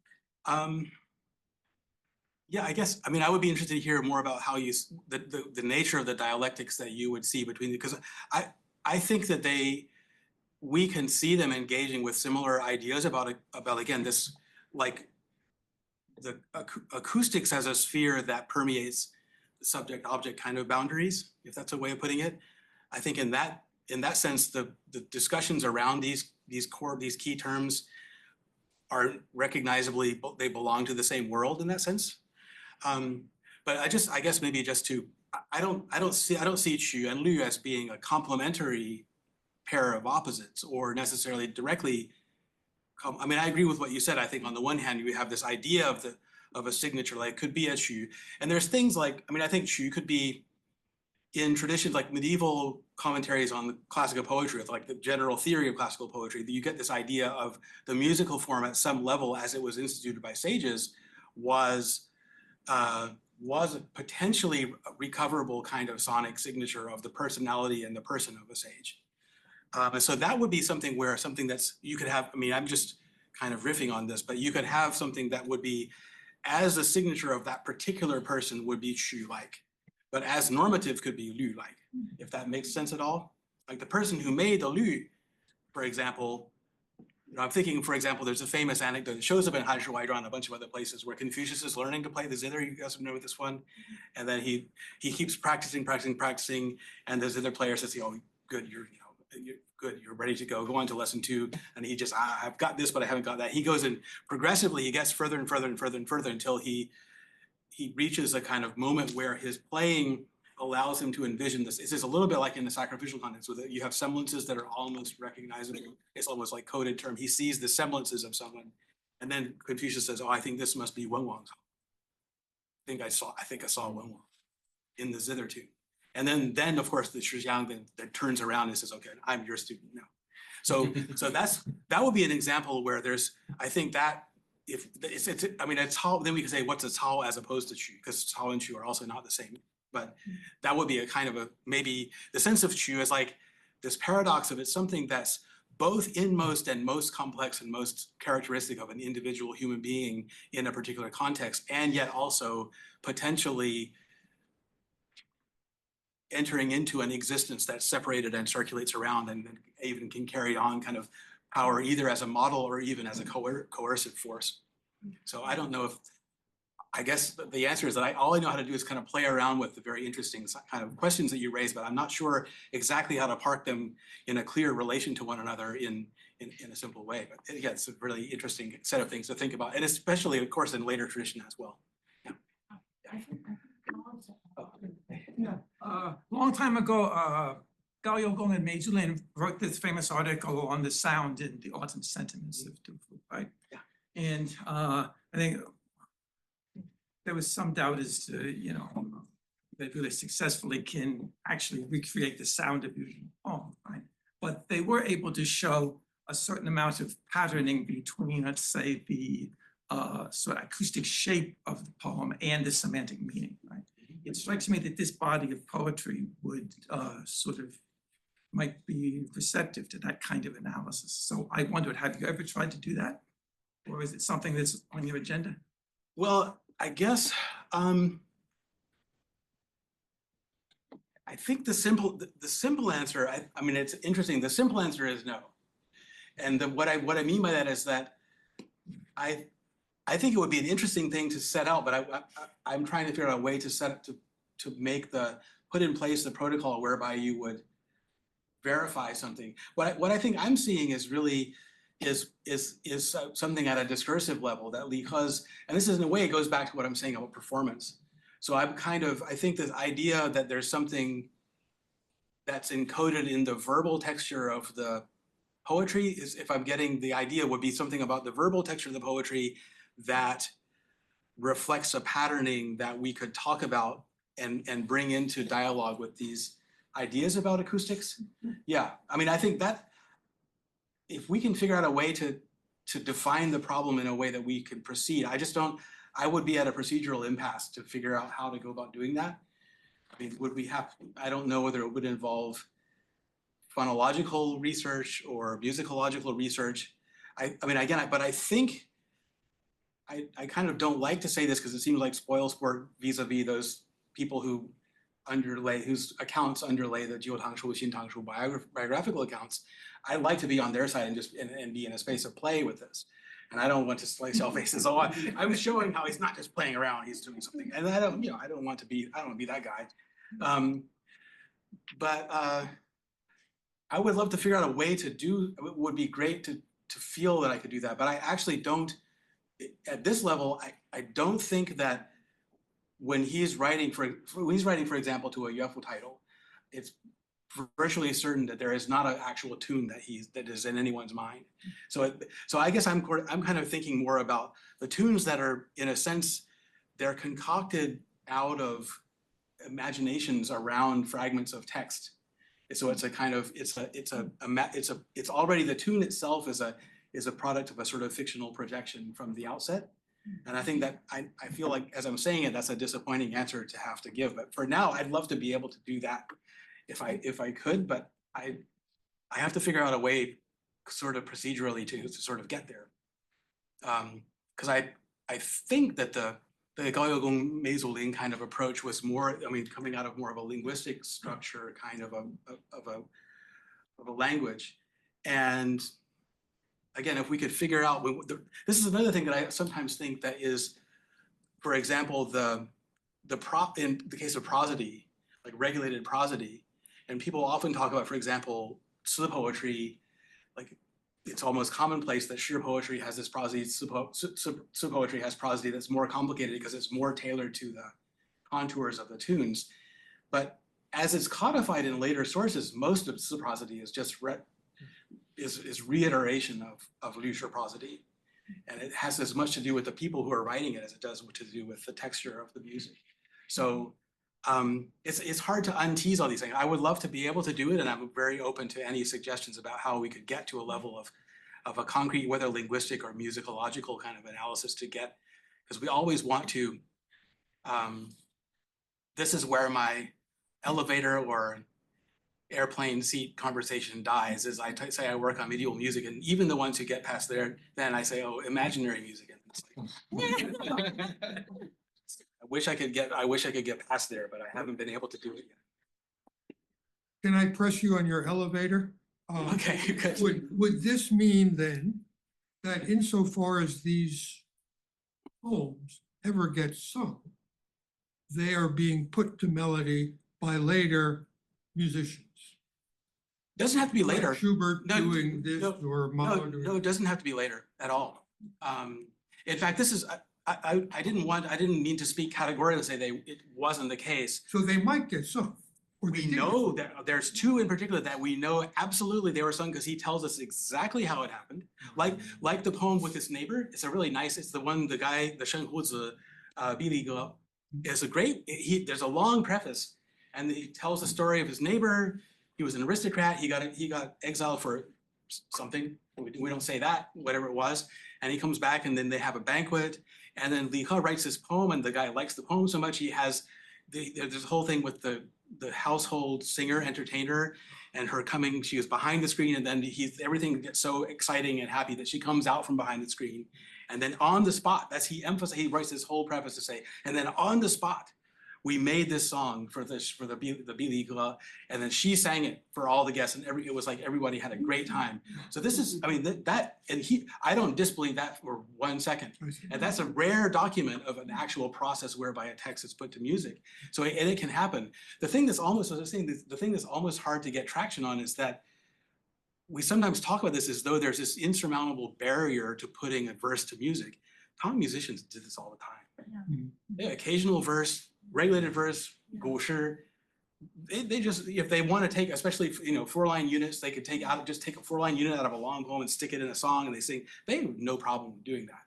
Yeah, I guess, I mean, I would be interested to hear more about how you, the nature of the dialectics that you would see between, because I think that we can see them engaging with similar ideas about again, this, like, the acoustics as a sphere that permeates the subject-object kind of boundaries, if that's a way of putting it. I think in that sense, the discussions around these key terms are recognizably, they belong to the same world in that sense. But I guess maybe just to, I don't see Qu and Lü as being a complementary pair of opposites or necessarily directly. I mean, I agree with what you said. I think on the one hand, you have this idea of a signature, like could be a Qu, and there's things like, I mean, I think Qu could be in traditions like medieval commentaries on the classical poetry, with like the general theory of classical poetry, that you get this idea of the musical form at some level as it was instituted by sages was a potentially recoverable kind of sonic signature of the personality and the person of a sage. And so that would be something that's, you could have, I mean, I'm just kind of riffing on this, but you could have something that would be, as a signature of that particular person would be Qu-like, but as normative could be Lü-like, if that makes sense at all. Like the person who made the Lü, for example, I'm thinking, for example, there's a famous anecdote that shows up in Hanshu Waizhuan and a bunch of other places where Confucius is learning to play the zither. You guys know this one? And then he keeps practicing, and the zither player says, oh, good, you're good, you're ready to go on to lesson 2. And he just, I've got this, but I haven't got that. He goes in progressively, he gets further and further and further and further until he reaches a kind of moment where his playing allows him to envision this. It's a little bit like in the sacrificial context, where you have semblances that are almost recognizable. It's almost like coded term. He sees the semblances of someone. And then Confucius says, oh, I think this must be Wen Wang's. I think I saw Wen Wang in the zither tune. And then of course the Shijiang then turns around and says, okay, I'm your student now. So that would be an example where there's, I think that if it's I mean, it's Cao, then we can say what's a Cao as opposed to Qu, because Cao and Qu are also not the same. But that would be a kind of a, maybe the sense of Qu is like this paradox of it's something that's both inmost and most complex and most characteristic of an individual human being in a particular context, and yet also potentially entering into an existence that's separated and circulates around and even can carry on kind of power either as a model or even as a coercive force. So I don't know if, I guess the answer is that all I know how to do is kind of play around with the very interesting kind of questions that you raised, but I'm not sure exactly how to park them in a clear relation to one another in a simple way. But yeah, it's a really interesting set of things to think about, and especially, of course, in later tradition as well. Yeah. Long time ago, Gao Yougong and Mei Zhulin wrote this famous article on the sound in the Autumn Sentiments of Du Fu, right? Yeah. And I think there was some doubt as to, they really successfully can actually recreate the sound of your poem, right? But they were able to show a certain amount of patterning between, let's say, the sort of acoustic shape of the poem and the semantic meaning, right? It strikes me that this body of poetry would might be receptive to that kind of analysis. So I wondered, have you ever tried to do that? Or is it something that's on your agenda? Well, I guess, I think the simple answer, I mean, it's interesting. The simple answer is no. And what I mean by that is that I think it would be an interesting thing to set out, but I'm trying to figure out a way to put in place the protocol whereby you would verify something. What I think I'm seeing is really is something at a discursive level that because, and this is in a way, it goes back to what I'm saying about performance. So I think this idea that there's something that's encoded in the verbal texture of the poetry is, if I'm getting the idea, would be something about the verbal texture of the poetry that reflects a patterning that we could talk about and bring into dialogue with these ideas about acoustics. Yeah, I mean, I think that if we can figure out a way to define the problem in a way that we can proceed, I would be at a procedural impasse to figure out how to go about doing that. I mean, I don't know whether it would involve phonological research or musicological research. But I think I kind of don't like to say this because it seems like spoil sport vis-a-vis those people whose accounts underlay the Jiu Tangshu, Xin Tangshu biographical accounts. I'd like to be on their side and be in a space of play with this. And I don't want to slice all faces. So I'm showing how he's not just playing around, he's doing something. And I don't want to be that guy. But I would love to figure out a way to do, it would be great to feel that I could do that. But I actually don't, at this level, I don't think that when he's writing, for example, to a Yuefu title, it's virtually certain that there is not an actual tune that is in anyone's mind. So I guess I'm kind of thinking more about the tunes that are, in a sense, they're concocted out of imaginations around fragments of text. So it's a kind of it's already, the tune itself is a product of a sort of fictional projection from the outset. And I think that I feel like, as I'm saying it, that's a disappointing answer to have to give. But for now, I'd love to be able to do that if I could, but I have to figure out a way sort of procedurally to sort of get there. Because I think that the Gao Yougong Mei Zhulin kind of approach was more, coming out of more of a linguistic structure, kind of a language. And again, if we could figure out, this is another thing that I sometimes think that is, for example, in the case of prosody, like regulated prosody, and people often talk about, for example, shi poetry, like it's almost commonplace that shi poetry has this prosody, shi poetry has prosody that's more complicated because it's more tailored to the contours of the tunes. But as it's codified in later sources, most of shi prosody is just reiteration of Liu shi prosody. And it has as much to do with the people who are writing it as it does to do with the texture of the music. So it's hard to untease all these things. I would love to be able to do it, and I'm very open to any suggestions about how we could get to a level of a concrete, whether linguistic or musicological kind of analysis to get, because we always want to, this is where my elevator or airplane seat conversation dies, is I say I work on medieval music, and even the ones who get past there, then I say, oh, imaginary music. And it's like, I wish I could get past there, but I haven't been able to do it yet. Can I press you on your elevator? Okay, good. Would this mean then that insofar as these poems ever get sung, they are being put to melody by later musicians? Doesn't have to be later. Like Schubert No, doing this no, or Mahler doing. No, it doesn't have to be later at all. In fact, this is, I didn't mean to speak categorically and say it wasn't the case. So they might get sung. Or they We did. know that there's two in particular that we know absolutely they were sung because he tells us exactly how it happened. Like the poem with his neighbor, it's a really nice, it's the one, the guy, the Shen Huzi, Bili Ge, it's a great, there's a long preface and he tells the story of his neighbor. He was an aristocrat, he got exiled for something, we don't say that, whatever it was. And he comes back and then they have a banquet. And then Li He writes this poem and the guy likes the poem so much, he has, there's a whole thing with the household singer, entertainer, and her coming, she was behind the screen and then everything gets so exciting and happy that she comes out from behind the screen. And then on the spot, he writes this whole preface to say, and then on the spot, we made this song for the Bili Ge, and then she sang it for all the guests, and it was like everybody had a great time. So this is, I mean, I don't disbelieve that for 1 second. I see. And that's a rare document of an actual process whereby a text is put to music. So, and it can happen. The thing that's almost, as I was saying, the thing that's almost hard to get traction on is that we sometimes talk about this as though there's this insurmountable barrier to putting a verse to music. Tang musicians did this all the time. Yeah, occasional verse, regulated verse, gushi. They just, if they want to take, especially, 4-line units, they could take a 4-line unit out of a long poem and stick it in a song and they sing. They have no problem doing that.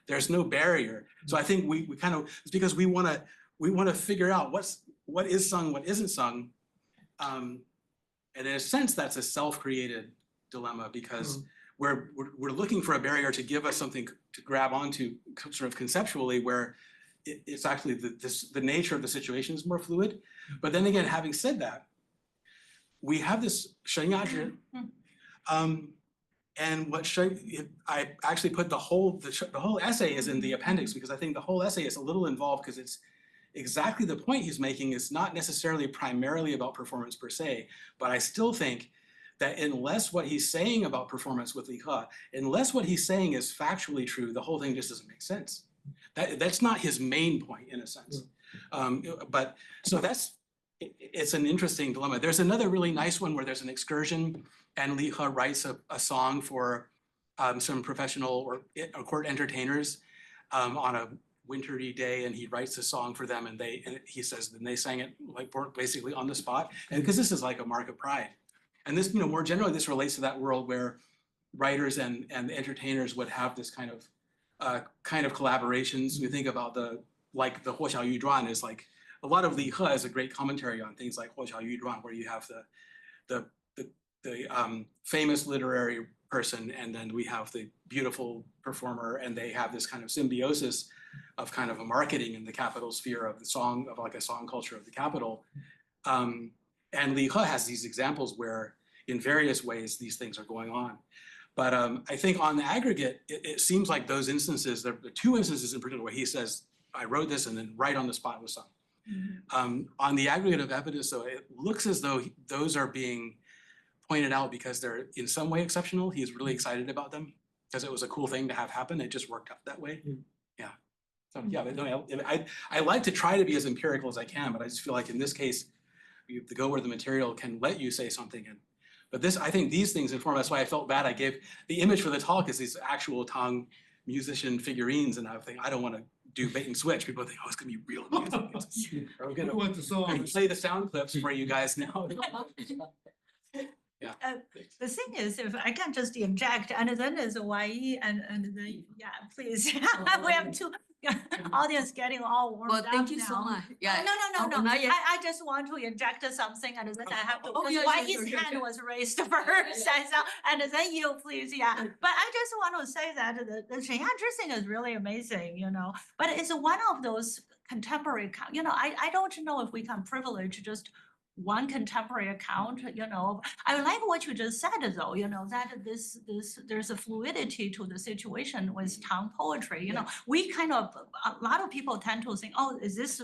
There's no barrier. So I think we kind of, it's because we want to figure out what is sung, what isn't sung. And in a sense, that's a self-created dilemma because we're looking for a barrier to give us something to grab onto sort of conceptually where it's actually the nature of the situation is more fluid. But then again, having said that, we have this Shen Yazhi, and I actually put the whole essay is in the appendix because I think the whole essay is a little involved because it's exactly the point he's making is not necessarily primarily about performance per se, but I still think that unless what he's saying about performance with Li He, unless what he's saying is factually true, the whole thing just doesn't make sense. That's not his main point in a sense. But so it's an interesting dilemma. There's another really nice one where there's an excursion and Li He writes a song for some professional or court entertainers on a wintry day, and he writes a song for them and he says, then they sang it like basically on the spot. And because this is like a mark of pride. And this, more generally, this relates to that world where writers and entertainers would have this kind of collaborations. We think about the Huo Xiao Yu Zhuan is like, a lot of Li He is a great commentary on things like Huo Xiao Yu Zhuan, where you have the famous literary person, and then we have the beautiful performer, and they have this kind of symbiosis of kind of a marketing in the capital sphere of the song, of like a song culture of the capital. And Li He has these examples where in various ways these things are going on. But I think on the aggregate, it seems like those instances, the two instances in particular where he says, I wrote this and then right on the spot was sung. On the aggregate of evidence, though, it looks as though those are being pointed out because they're in some way exceptional. He's really excited about them because it was a cool thing to have happen. It just worked out that way. Yeah. So yeah, but no, I like to try to be as empirical as I can, but I just feel like in this case, you have to go where the material can let you say something. But this, I think these things inform, that's why I felt bad. I gave, the image for the talk is these actual Tang musician figurines, and I think, I don't want to do bait and switch. People think, oh, it's gonna be real music. Are we We gonna want the song. play the sound clips for you guys now? The thing is, if I can just inject, and then there's a YE and then, yeah, please. We have two audience getting all warmed Well, up thank you so now. much. Oh, Yeah. no, Oh, not yet. I just want to inject something and then I have to, Oh, because yeah, YE's sure. hand was raised first, and then you, please, yeah. But I just want to say that the Shenyang thing is really amazing, you know, but it's one of those contemporary, you know, I don't know if we can privilege just one contemporary account, you know. I like what you just said though, you know, that there's a fluidity to the situation with Tang poetry, you know. We kind of, a lot of people tend to think, oh, is this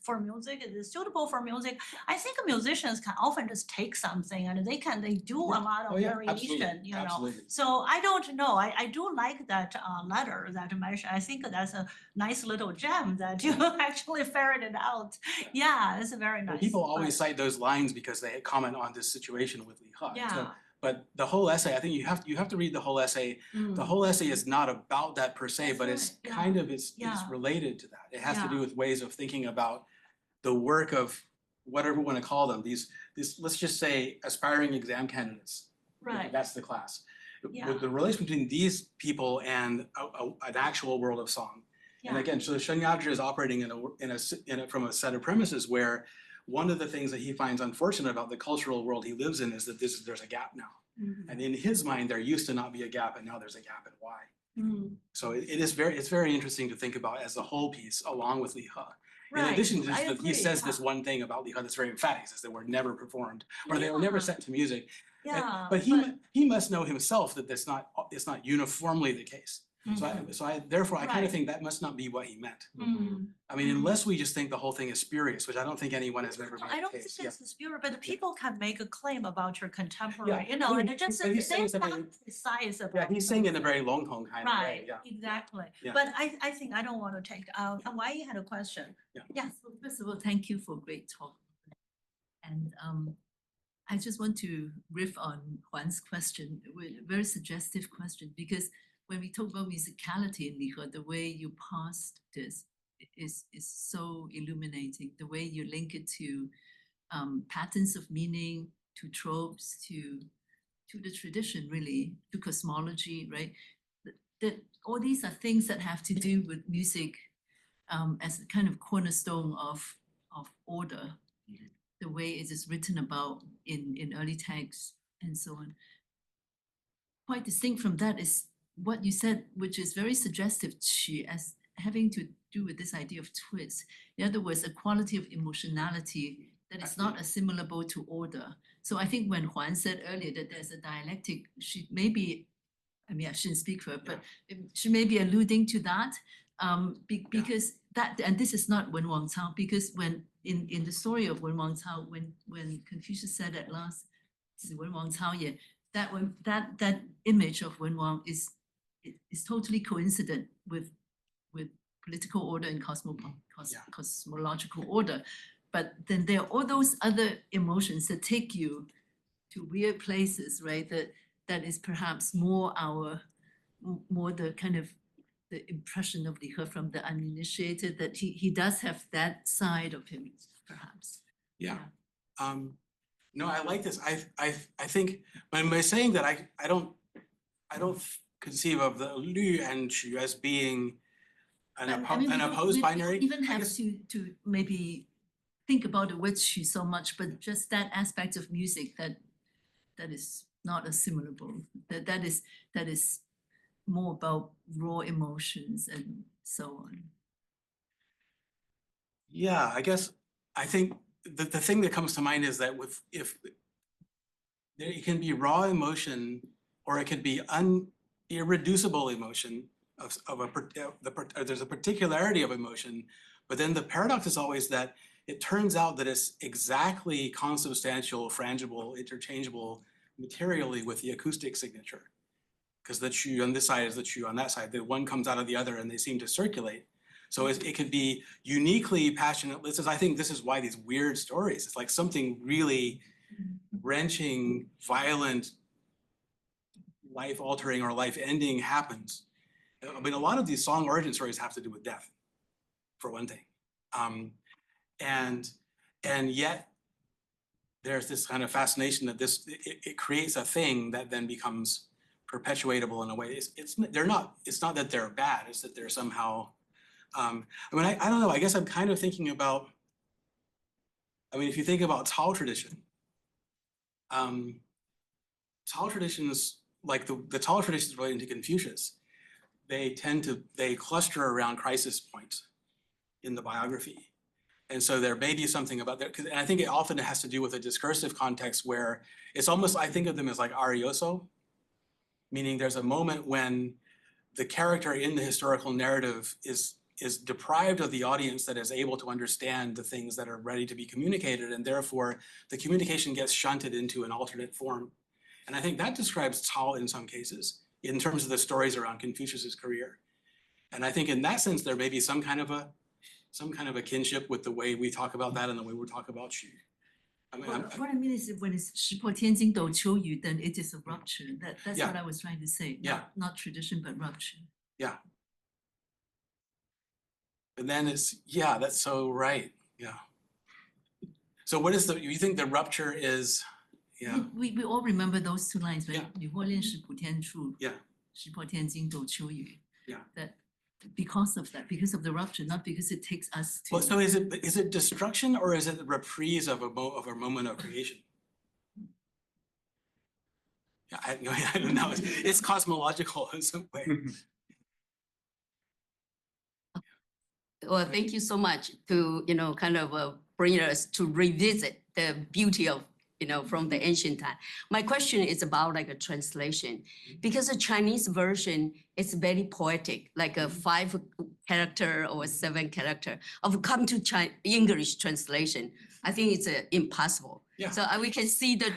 for music? Is this suitable for music? I think musicians can often just take something and they do a lot Oh, of yeah, absolutely, variation, you know. absolutely. So I don't know, I do like that letter that you mentioned. I think that's a nice little gem that you actually ferreted out. Yeah, it's very Well, nice. people always but- cite those lines because they comment on this situation with Li He. So, Yeah. but the whole essay, I think you have to read the whole essay. The whole essay is not about that per se, That's but it's right, yeah. kind of, it's Yeah. related to that. It has to do Yeah. with ways of thinking about the work of whatever we want to call them, these, let's just say aspiring exam candidates. Right. That's the class. Yeah. The relation between these people and an actual world of song. And Yeah. again, so Shenyang is operating from a set of premises where one of the things that he finds unfortunate about the cultural world he lives in is that there's a gap now. Mhm. And in his mind, there used to not be a gap, and now there's a gap, and why? Mhm. So it's very interesting to think about as a whole piece along with Li He. In Right, addition to I this, that he agree, says yeah. this one thing about Li He that's very emphatic, is they were never performed, or they were never Yeah. set to music. Yeah. But he must know himself that it's not uniformly the case. Mhm. So I therefore I kind Right. of think that must not be what he meant. Mhm. I mean, unless we just think the whole thing is spurious, which I don't think anyone has ever No, made I the don't think case. Yeah. it's the spirit, but the people can make a claim about your contemporary, Yeah, you know, I and mean, it just, but he's saying they're something- not precise about. Yeah, he's saying in a very long tone kind of way, Right, yeah. exactly. Yeah. But I think I don't want to take, why you had a question? Yeah. So first of all, thank you for great talk. And I just want to riff on Juan's question, a very suggestive question, because when we talk about musicality in Li He, the way you parsed this is so illuminating. The way you link it to patterns of meaning, to tropes, to the tradition, really, to cosmology, right? That all these are things that have to do with music as a kind of cornerstone of order, the way it is written about in early texts and so on. Quite distinct from that is what you said, which is very suggestive, Qi, as having to do with this idea of twist. In other words, a quality of emotionality that is not assimilable to order. So I think when Juan said earlier that there's a dialectic, she may be, I mean, I shouldn't speak for her, but she may be alluding to that. Because that, and this is not Wen Wang Cao, because when in the story of Wen Wang Cao, when Confucius said at last, Wen Wang Cao Ye, that image of Wen Wang is totally coincident with political order and cosmological order. But then there are all those other emotions that take you to weird places, right? That is perhaps more the kind of the impression of Li He from the uninitiated, that he does have that side of him, perhaps. Yeah. No, I like this. I think by saying that I don't conceive of the Lü and Xu as being an opposed binary. You don't even I have guess- to maybe think about the word Xu so much, but just that aspect of music that is not assimilable. That is more about raw emotions and so on. Yeah, I guess I think the thing that comes to mind is that if there it can be raw emotion, or it could be irreducible emotion there's a particularity of emotion, but then the paradox is always that it turns out that it's exactly consubstantial, frangible, interchangeable materially with the acoustic signature. Because the Qu on this side is the Qu on that side. The one comes out of the other and they seem to circulate. So it could be uniquely passionate. I think this is why these weird stories, it's like something really wrenching, violent, life-altering or life-ending happens. I mean, a lot of these song origin stories have to do with death, for one thing. And yet there's this kind of fascination that it creates a thing that then becomes perpetuatable in a way. It's not that they're bad, it's that they're somehow, I mean, I don't know, I guess I'm kind of thinking about, I mean, if you think about Tao tradition, Tao traditions, like the Tao traditions relating to Confucius, they cluster around crisis points in the biography. And so there may be something about that, and I think it often has to do with a discursive context where it's almost, I think of them as like arioso, meaning there's a moment when the character in the historical narrative is deprived of the audience that is able to understand the things that are ready to be communicated, and therefore the communication gets shunted into an alternate form. And I think that describes Cao in some cases, in terms of the stories around Confucius's career. And I think in that sense, there may be some kind of a kinship with the way we talk about that and the way we talk about Xu. I mean, What I mean is when it's 石破天惊斗秋雨, then it is a rupture. That's Yeah. what I was trying to say. Yeah. Not tradition, but rupture. Yeah. And then yeah, that's so right. Yeah. So what is you think the rupture is, yeah. We all remember those two lines, right? Yeah. 雨或练石普天处, Yeah. 石破天惊斗秋雨. Yeah. That because of that, because of the rupture, not because it takes us to. Well, so is it destruction or is it the reprise of a moment of creation? Yeah, I don't know. It's cosmological in some way. Well, thank you so much to, kind of bring us to revisit the beauty of, from the ancient time. My question is about like a translation, because the Chinese version is very poetic, like a 5 character or 7 character. Of come to English translation, I think it's impossible. Yeah. So we can see the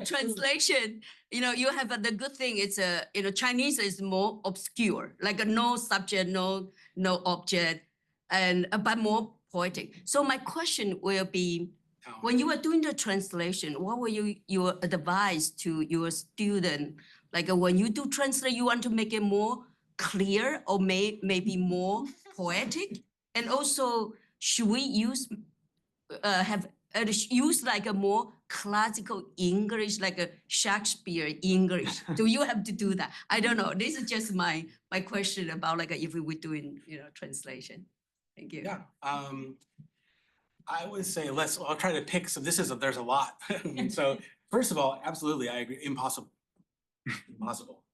translation. You have the good thing. It's Chinese is more obscure, like no subject, no object, but more poetic. So my question will be, when you were doing the translation, what were your advice to your student? Like when you do translate, you want to make it more clear or maybe more poetic? And also, should we use like a more classical English, like a Shakespeare English? Do you have to do that? I don't know. This is just my question about like if we were doing translation. Thank you. Yeah. I would say I'll try to pick. So there's a lot. So first of all, absolutely, I agree. Impossible. Impossible.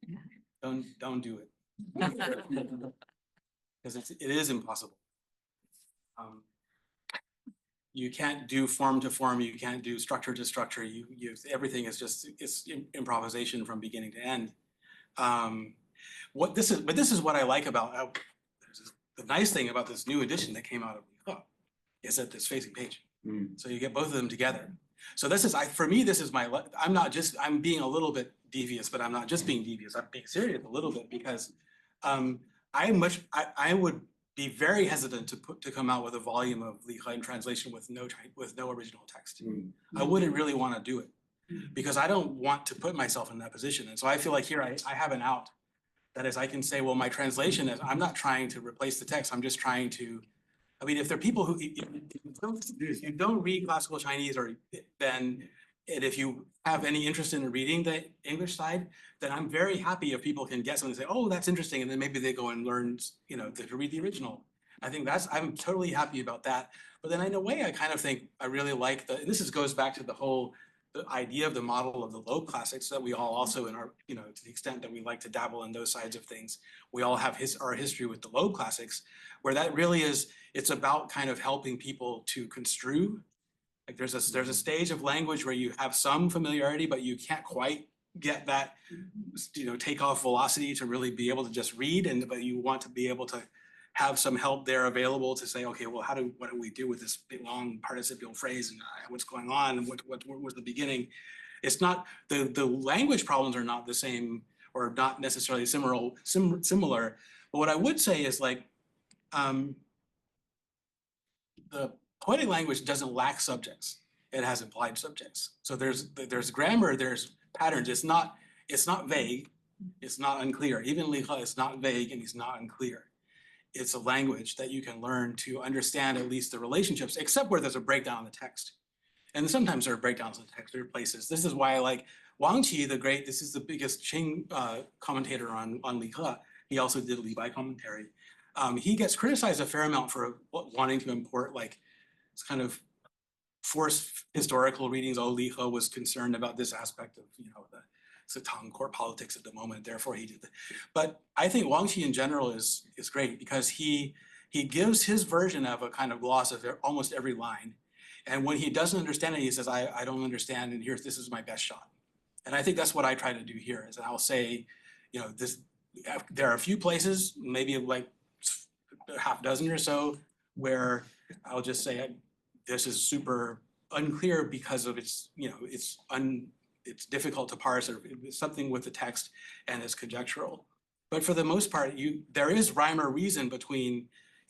Don't do it. Because it is impossible. You can't do form to form. You can't do structure to structure. Everything is it's improvisation from beginning to end. But this is what I like about the nice thing about this new edition that came out of Li He is that this facing page. So you get both of them together. So for me, this is I'm being a little bit devious, but I'm not just being devious. I'm being serious a little bit because I would be very hesitant to come out with a volume of Li He in translation with no original text. I wouldn't really want to do it because I don't want to put myself in that position. And so I feel like here I have an out. That is, I can say, well, my translation is, I'm not trying to replace the text. I'm just trying to, I mean, if there are people who, if you don't read classical Chinese and if you have any interest in reading the English side, then I'm very happy if people can get something and say, oh, that's interesting. And then maybe they go and learn, to read the original. I think I'm totally happy about that. But then in a way, I kind of think I really like and this goes back to the idea of the model of the low classics that we all also in our, to the extent that we like to dabble in those sides of things, we all have our history with the low classics, where that really is, it's about kind of helping people to construe. Like there's a stage of language where you have some familiarity, but you can't quite get that, takeoff velocity to really be able to just read, but you want to be able to have some help there available to say, okay, well, what do we do with this big long participial phrase and what's going on and what was the beginning? It's not, the language problems are not the same or not necessarily similar. But what I would say is like, the poetic language doesn't lack subjects. it has implied subjects. So there's grammar, there's patterns. It's not vague, it's not unclear. Even Li He is not vague and he's not unclear. It's a language that you can learn to understand at least the relationships, except where there's a breakdown in the text. And sometimes there are breakdowns in the text, there are places. This is why I like Wang Qi, this is the biggest Qing commentator on Li He. He also did Li Bai commentary. He gets criticized a fair amount for wanting to import like this kind of forced historical readings. Oh, Li He was concerned about this aspect of, the Tang court politics at the moment, therefore he did that. But I think Wang Qi in general is great because he gives his version of a kind of gloss of almost every line. And when he doesn't understand it, he says, I don't understand, and this is my best shot. And I think that's what I try to do here is I'll say, there are a few places, maybe like a half dozen or so, where I'll just say this is super unclear because of its, it's difficult to parse or something with the text and it's conjectural. But for the most part, there is rhyme or reason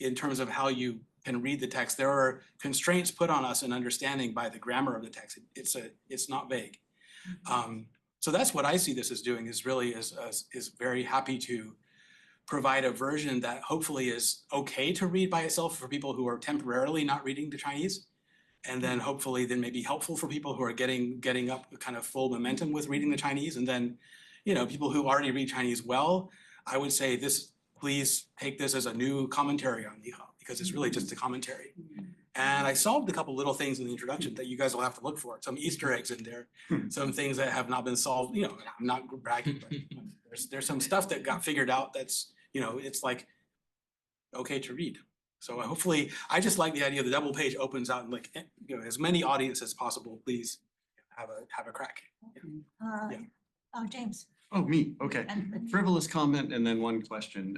in terms of how you can read the text. There are constraints put on us in understanding by the grammar of the text. It's not vague. So that's what I see this as doing is very happy to provide a version that hopefully is okay to read by itself for people who are temporarily not reading the Chinese. And then hopefully then maybe helpful for people who are getting up kind of full momentum with reading the Chinese. And then, people who already read Chinese well, I would say please take this as a new commentary on Li He because it's really just a commentary. And I solved a couple little things in the introduction that you guys will have to look for. Some Easter eggs in there, some things that have not been solved. I'm not bragging, but there's some stuff that got figured out that's, it's like okay to read. So hopefully, I just like the idea the double page opens out and like, as many audience as possible, please have a crack. James. Oh, me, okay. Frivolous comment and then one question.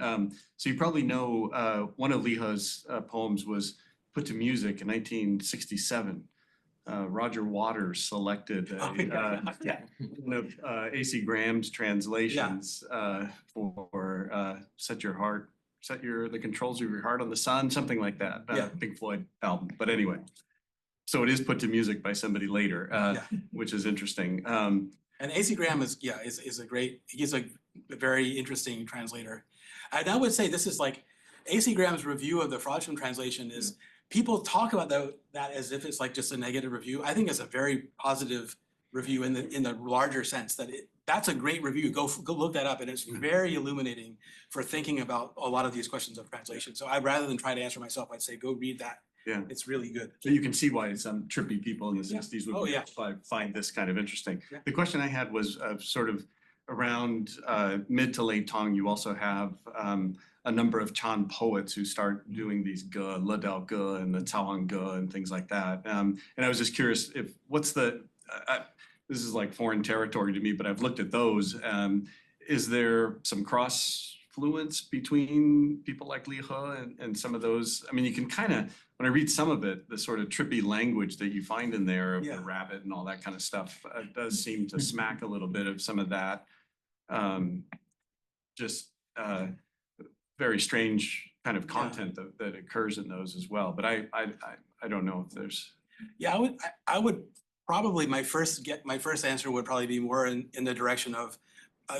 So you probably know one of Li He's poems was put to music in 1967. Roger Waters selected one of A.C. Graham's translations for Set the controls of your heart on the sun, something like that. Pink Floyd album. But anyway, so it is put to music by somebody later, which is interesting. And A.C. Graham he's a very interesting translator. And I would say this is like A.C. Graham's review of the Fraudulent translation is people talk about that as if it's like just a negative review. I think it's a very positive review in the larger sense that that's a great review. Go look that up, and it's very illuminating for thinking about a lot of these questions of translation. So rather than try to answer myself, I'd say go read that. Yeah, it's really good. So you can see why some trippy people in the 60s would find this kind of interesting. Yeah. The question I had was sort of around mid to late Tang. You also have a number of Chan poets who start doing these ge, Le Dao ge, and the Caowang ge, and things like that. And I was just curious this is like foreign territory to me, but I've looked at those. Is there some cross-fluence between people like Li He and some of those? I mean, you can kind of, when I read some of it, the sort of trippy language that you find in there of the rabbit and all that kind of stuff does seem to smack a little bit of some of that. Very strange kind of content that occurs in those as well. But I don't know if there's. Yeah, I would probably my first answer would probably be more in the direction of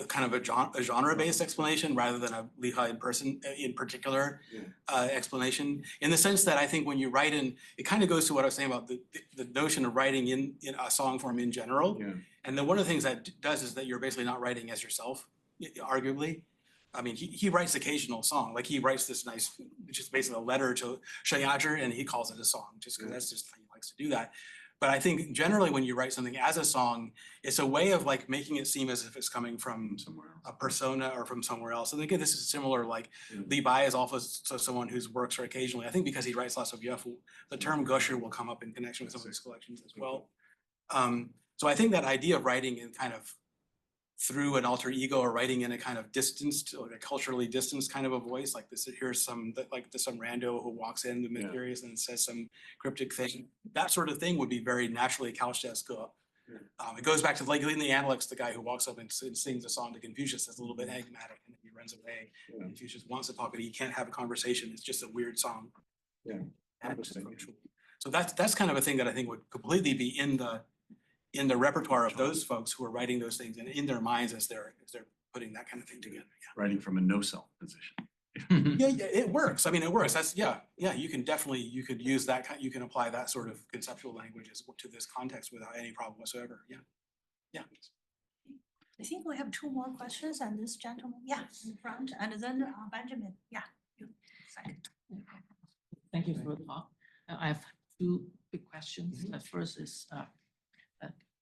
kind of a genre-based explanation rather than a Li He in particular explanation. In the sense that I think when you write it kind of goes to what I was saying about the notion of writing in a song form in general. Yeah. And then one of the things that does is that you're basically not writing as yourself, arguably. I mean, he writes occasional song, like he writes this nice, which is basically a letter to Shen Yazhi, and he calls it a song, just because that's just how he likes to do that. But I think generally when you write something as a song, it's a way of like making it seem as if it's coming from a persona or from somewhere else. And again, this is similar, like Li Bai is also someone whose works are occasionally, I think because he writes lots of Yefu, the term gusher will come up in connection with some of his collections as well. So I think that idea of writing in kind of through an alter ego or writing in a kind of distanced, like a culturally distanced kind of a voice, like this, here's some rando who walks in the mysterious and says some cryptic thing. That sort of thing would be very naturally couched as ge. It goes back to like in the Analects, the guy who walks up and sings a song to Confucius that's a little bit enigmatic, and then he runs away. Confucius wants to talk, but he can't have a conversation. It's just a weird song. Yeah. So that's kind of a thing that I think would completely be in the repertoire of those folks who are writing those things and in their minds as they're putting that kind of thing together. Writing from a no-self position. Yeah, it works. I mean, it works. That's, yeah, you can definitely, you could use that, you can apply that sort of conceptual language to this context without any problem whatsoever. Yeah. Yeah. I think we have two more questions and this gentleman, yeah, in front, and then Benjamin, yeah. You second. Thank you for the talk. I have two big questions. First is,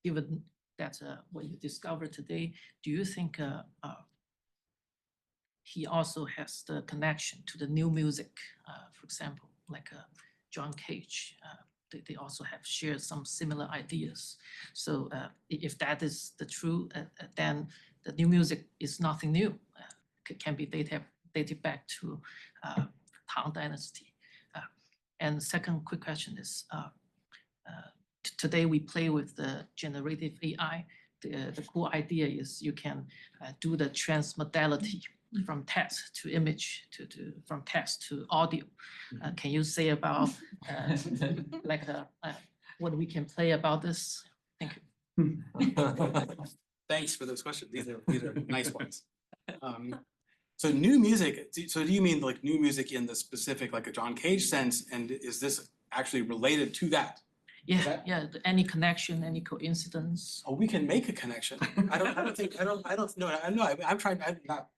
given that what you discovered today, do you think he also has the connection to the new music? For example, like John Cage, they also have shared some similar ideas. So if that is the true, then the new music is nothing new. Can be dated back to Tang Dynasty. And the second quick question is, today we play with the generative AI. The cool idea is you can do the transmodality from text to image from text to audio. Can you say about what we can play about this? Thank you. Thanks for those questions. These are nice ones. So new music, so do you mean like new music in the specific, like a John Cage sense? And is this actually related to that? Yeah, yeah, any connection, any coincidence? Oh, we can make a connection. I don't know. I'm trying,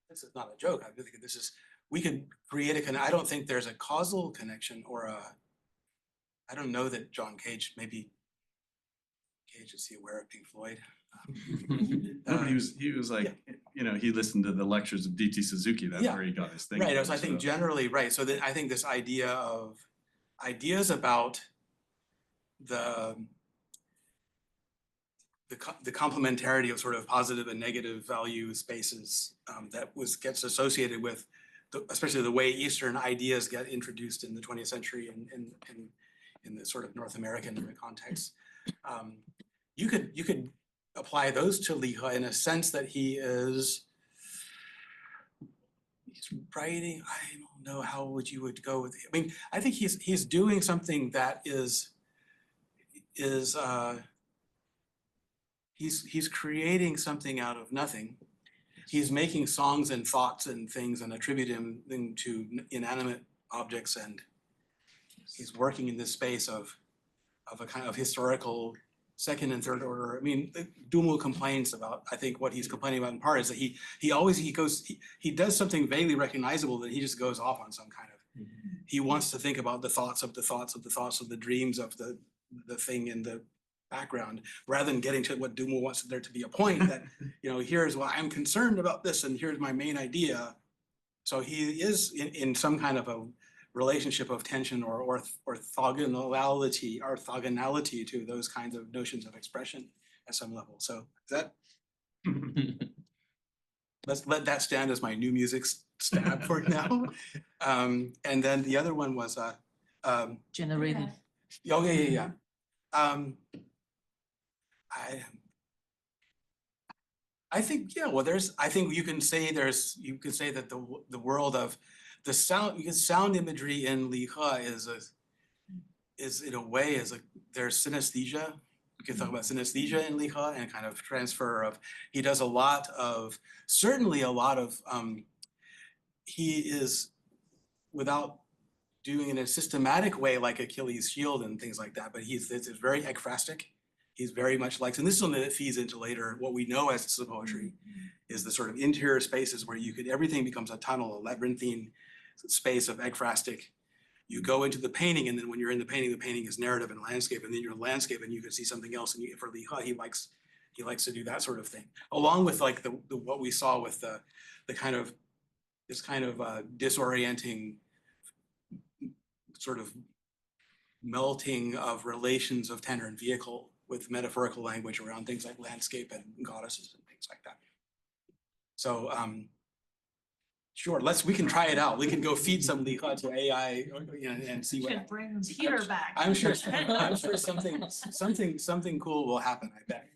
this is not a joke. I really think this is, we can create I don't think there's a causal connection or I don't know that John Cage, maybe Cage, is he aware of Pink Floyd? No, but he was like, you know, he listened to the lectures of D.T. Suzuki. That's Yeah. where he got his thing. Right, from, so I think so- generally, right, so that I think this idea of ideas about the complementarity of sort of positive and negative value spaces that gets associated with especially the way Eastern ideas get introduced in the 20th century and in the sort of North American context. You could apply those to Li He in a sense that he's writing, I don't know how you would go with it. I mean, I think he's doing something that he's creating something out of nothing. He's making songs and thoughts and things and attributing them to inanimate objects, and he's working in this space of a kind of historical second and third order. I mean, Dumu complains about, I think what he's complaining about in part is that he does something vaguely recognizable that he just goes off on some kind of, he wants to think about the thoughts of the dreams of the thing in the background, rather than getting to what Dumu wants there to be a point that, you know, here's why I'm concerned about this and here's my main idea. So he is in some kind of a relationship of tension or orthogonality to those kinds of notions of expression at some level. So that let's let that stand as my new music stab for now. And then the other one was Generative. oh yeah. I think, yeah, well, I think you can say that the world of the sound, because sound imagery in Li He is in a way there's synesthesia. We can talk about synesthesia in Li He and kind of transfer of, he does certainly a lot of, he is, without doing it in a systematic way like Achilles' shield and things like that, but it's very ekphrastic. He's very much like, and this is something that feeds into later what we know as the poetry, is the sort of interior spaces where everything becomes a tunnel, a labyrinthine space of ekphrastic. You go into the painting, and then when you're in the painting is narrative and landscape, and then you're in landscape and you can see something else. And for Li He, he likes to do that sort of thing, along with like what we saw with this kind of disorienting sort of melting of relations of tenor and vehicle with metaphorical language around things like landscape and goddesses and things like that. So sure, we can try it out. We can go feed some Li He to AI, and see what. Should bring Peter back. I'm sure something cool will happen, I bet.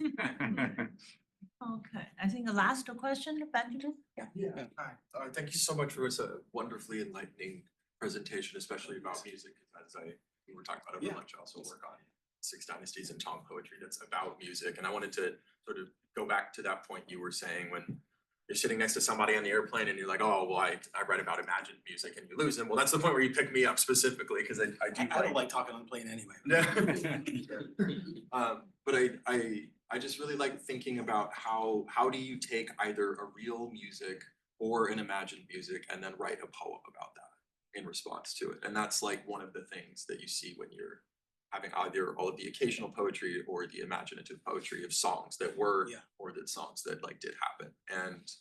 Okay, I think the last question, Benjamin? Yeah. Hi, thank you so much for a wonderfully enlightening presentation, especially about music, as I were talking about over Yeah. lunch, I also work on Six Dynasties and Tang poetry that's about music. And I wanted to sort of go back to that point you were saying when you're sitting next to somebody on the airplane and you're like, oh, well, I write about imagined music, and you lose them. Well, that's the point where you pick me up specifically, because I do I don't like talking on the plane anyway. But I just really like thinking about how do you take either a real music or an imagined music and then write a poem about that in response to it. And that's like one of the things that you see when you're having either all of the occasional poetry or the imaginative poetry of songs that were, Yeah. or the songs that like did happen. And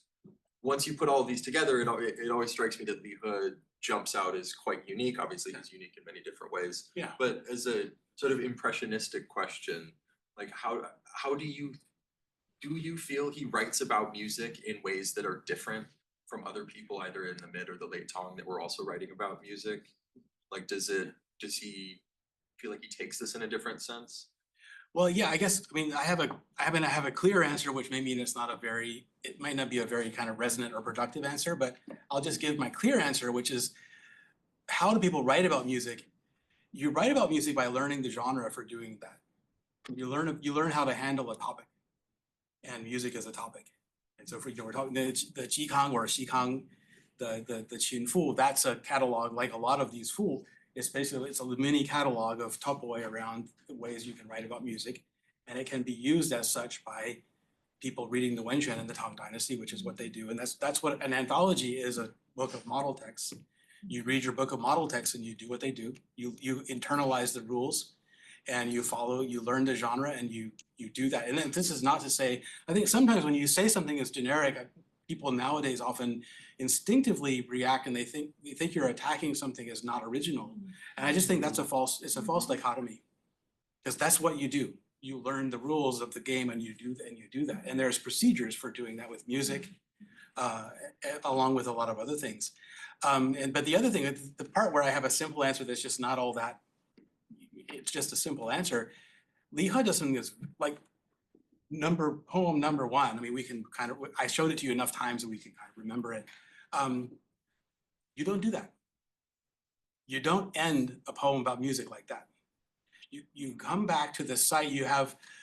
once you put all of these together, it always strikes me that Li He jumps out as quite unique. Obviously, he's unique in many different ways. Yeah. But as a sort of impressionistic question, like how do you feel he writes about music in ways that are different from other people, either in the mid or the late Tang that were also writing about music? Like, does he feel like he takes this in a different sense? Well, yeah, I guess, I mean, I have a clear answer, which may mean it might not be a very kind of resonant or productive answer, but I'll just give my clear answer, which is, how do people write about music? You write about music by learning the genre for doing that. You learn how to handle a topic, and music is a topic. And so we're talking the Jikang or Xikang, the Qin Fu, that's a catalog like a lot of these Fu. It's a mini catalog of topoi around the ways you can write about music, and it can be used as such by people reading the Wenxuan and the Tang Dynasty, which is what they do. And that's what an anthology is, a book of model texts. You read your book of model texts and you do what they do. You internalize the rules, and you learn the genre, and you do that. And then this is not to say, I think sometimes when you say something is generic, people nowadays often instinctively react and they think you're attacking something as not original. And I just think it's a false dichotomy, because that's what you do. You learn the rules of the game and you do that. And there's procedures for doing that with music, along with a lot of other things. But the other thing, the part where I have a simple answer that's just not all that, it's just a simple answer. Li He does something that's like poem number one. I mean, we can kind of, I showed it to you enough times that we can kind of remember it. You don't do that. You don't end a poem about music like that. You come back to the site,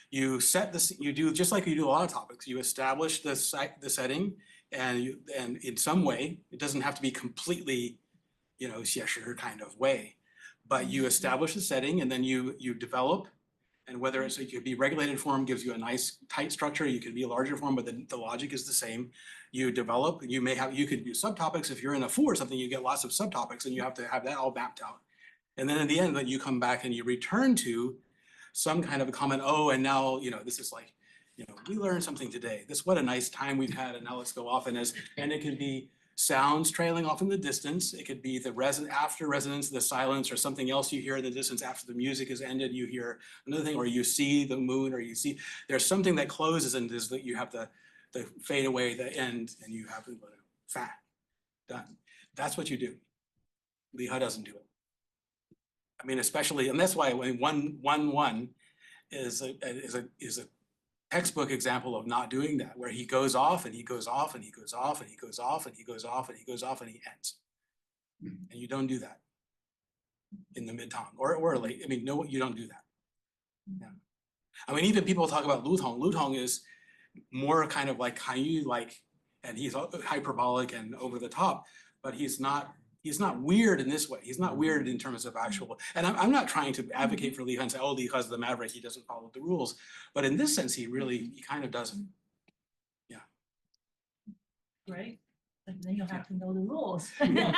you set this, you do just like you do a lot of topics. You establish the setting, and in some way, it doesn't have to be completely, xieshi kind of way, but you establish the setting, and then you develop. And whether it could be regulated form, gives you a nice tight structure, you could be a larger form, but the logic is the same. You develop, you could do subtopics. If you're in a Fu or something, you get lots of subtopics, and you have to have that all mapped out. And then at the end, you come back and you return to some kind of a comment, oh, and now, this is like, we learned something today. What a nice time we've had, and now let's go off. And it could be sounds trailing off in the distance. It could be the after resonance, the silence, or something else you hear in the distance after the music has ended. You hear another thing, or you see the moon, or there's something that closes, and is that you have the fade away, the end, and you have the fat done. That's what you do. Li He doesn't do it. I mean, especially, and that's why when one is a textbook example of not doing that, where he goes off and he goes off and he goes off and he goes off and he goes off and he goes off and he ends. And you don't do that in the mid-Tang or late. I mean, no, you don't do that. Yeah. I mean, even people talk about Lu Tong. Lu Tong is more kind of like Hanyu, and he's hyperbolic and over the top, but he's not weird in this way. He's not weird in terms of actual, and I'm not trying to advocate for Li He and say, oh, Li He's the maverick, he doesn't follow the rules. But in this sense, he kind of doesn't. Yeah. Great. But then you have to know the rules. Yeah.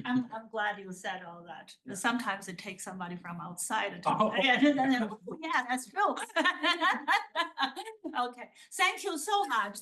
I'm glad you said all that. Yeah. Sometimes it takes somebody from outside to Oh. and then they're, oh, yeah, that's true. Okay, thank you so much.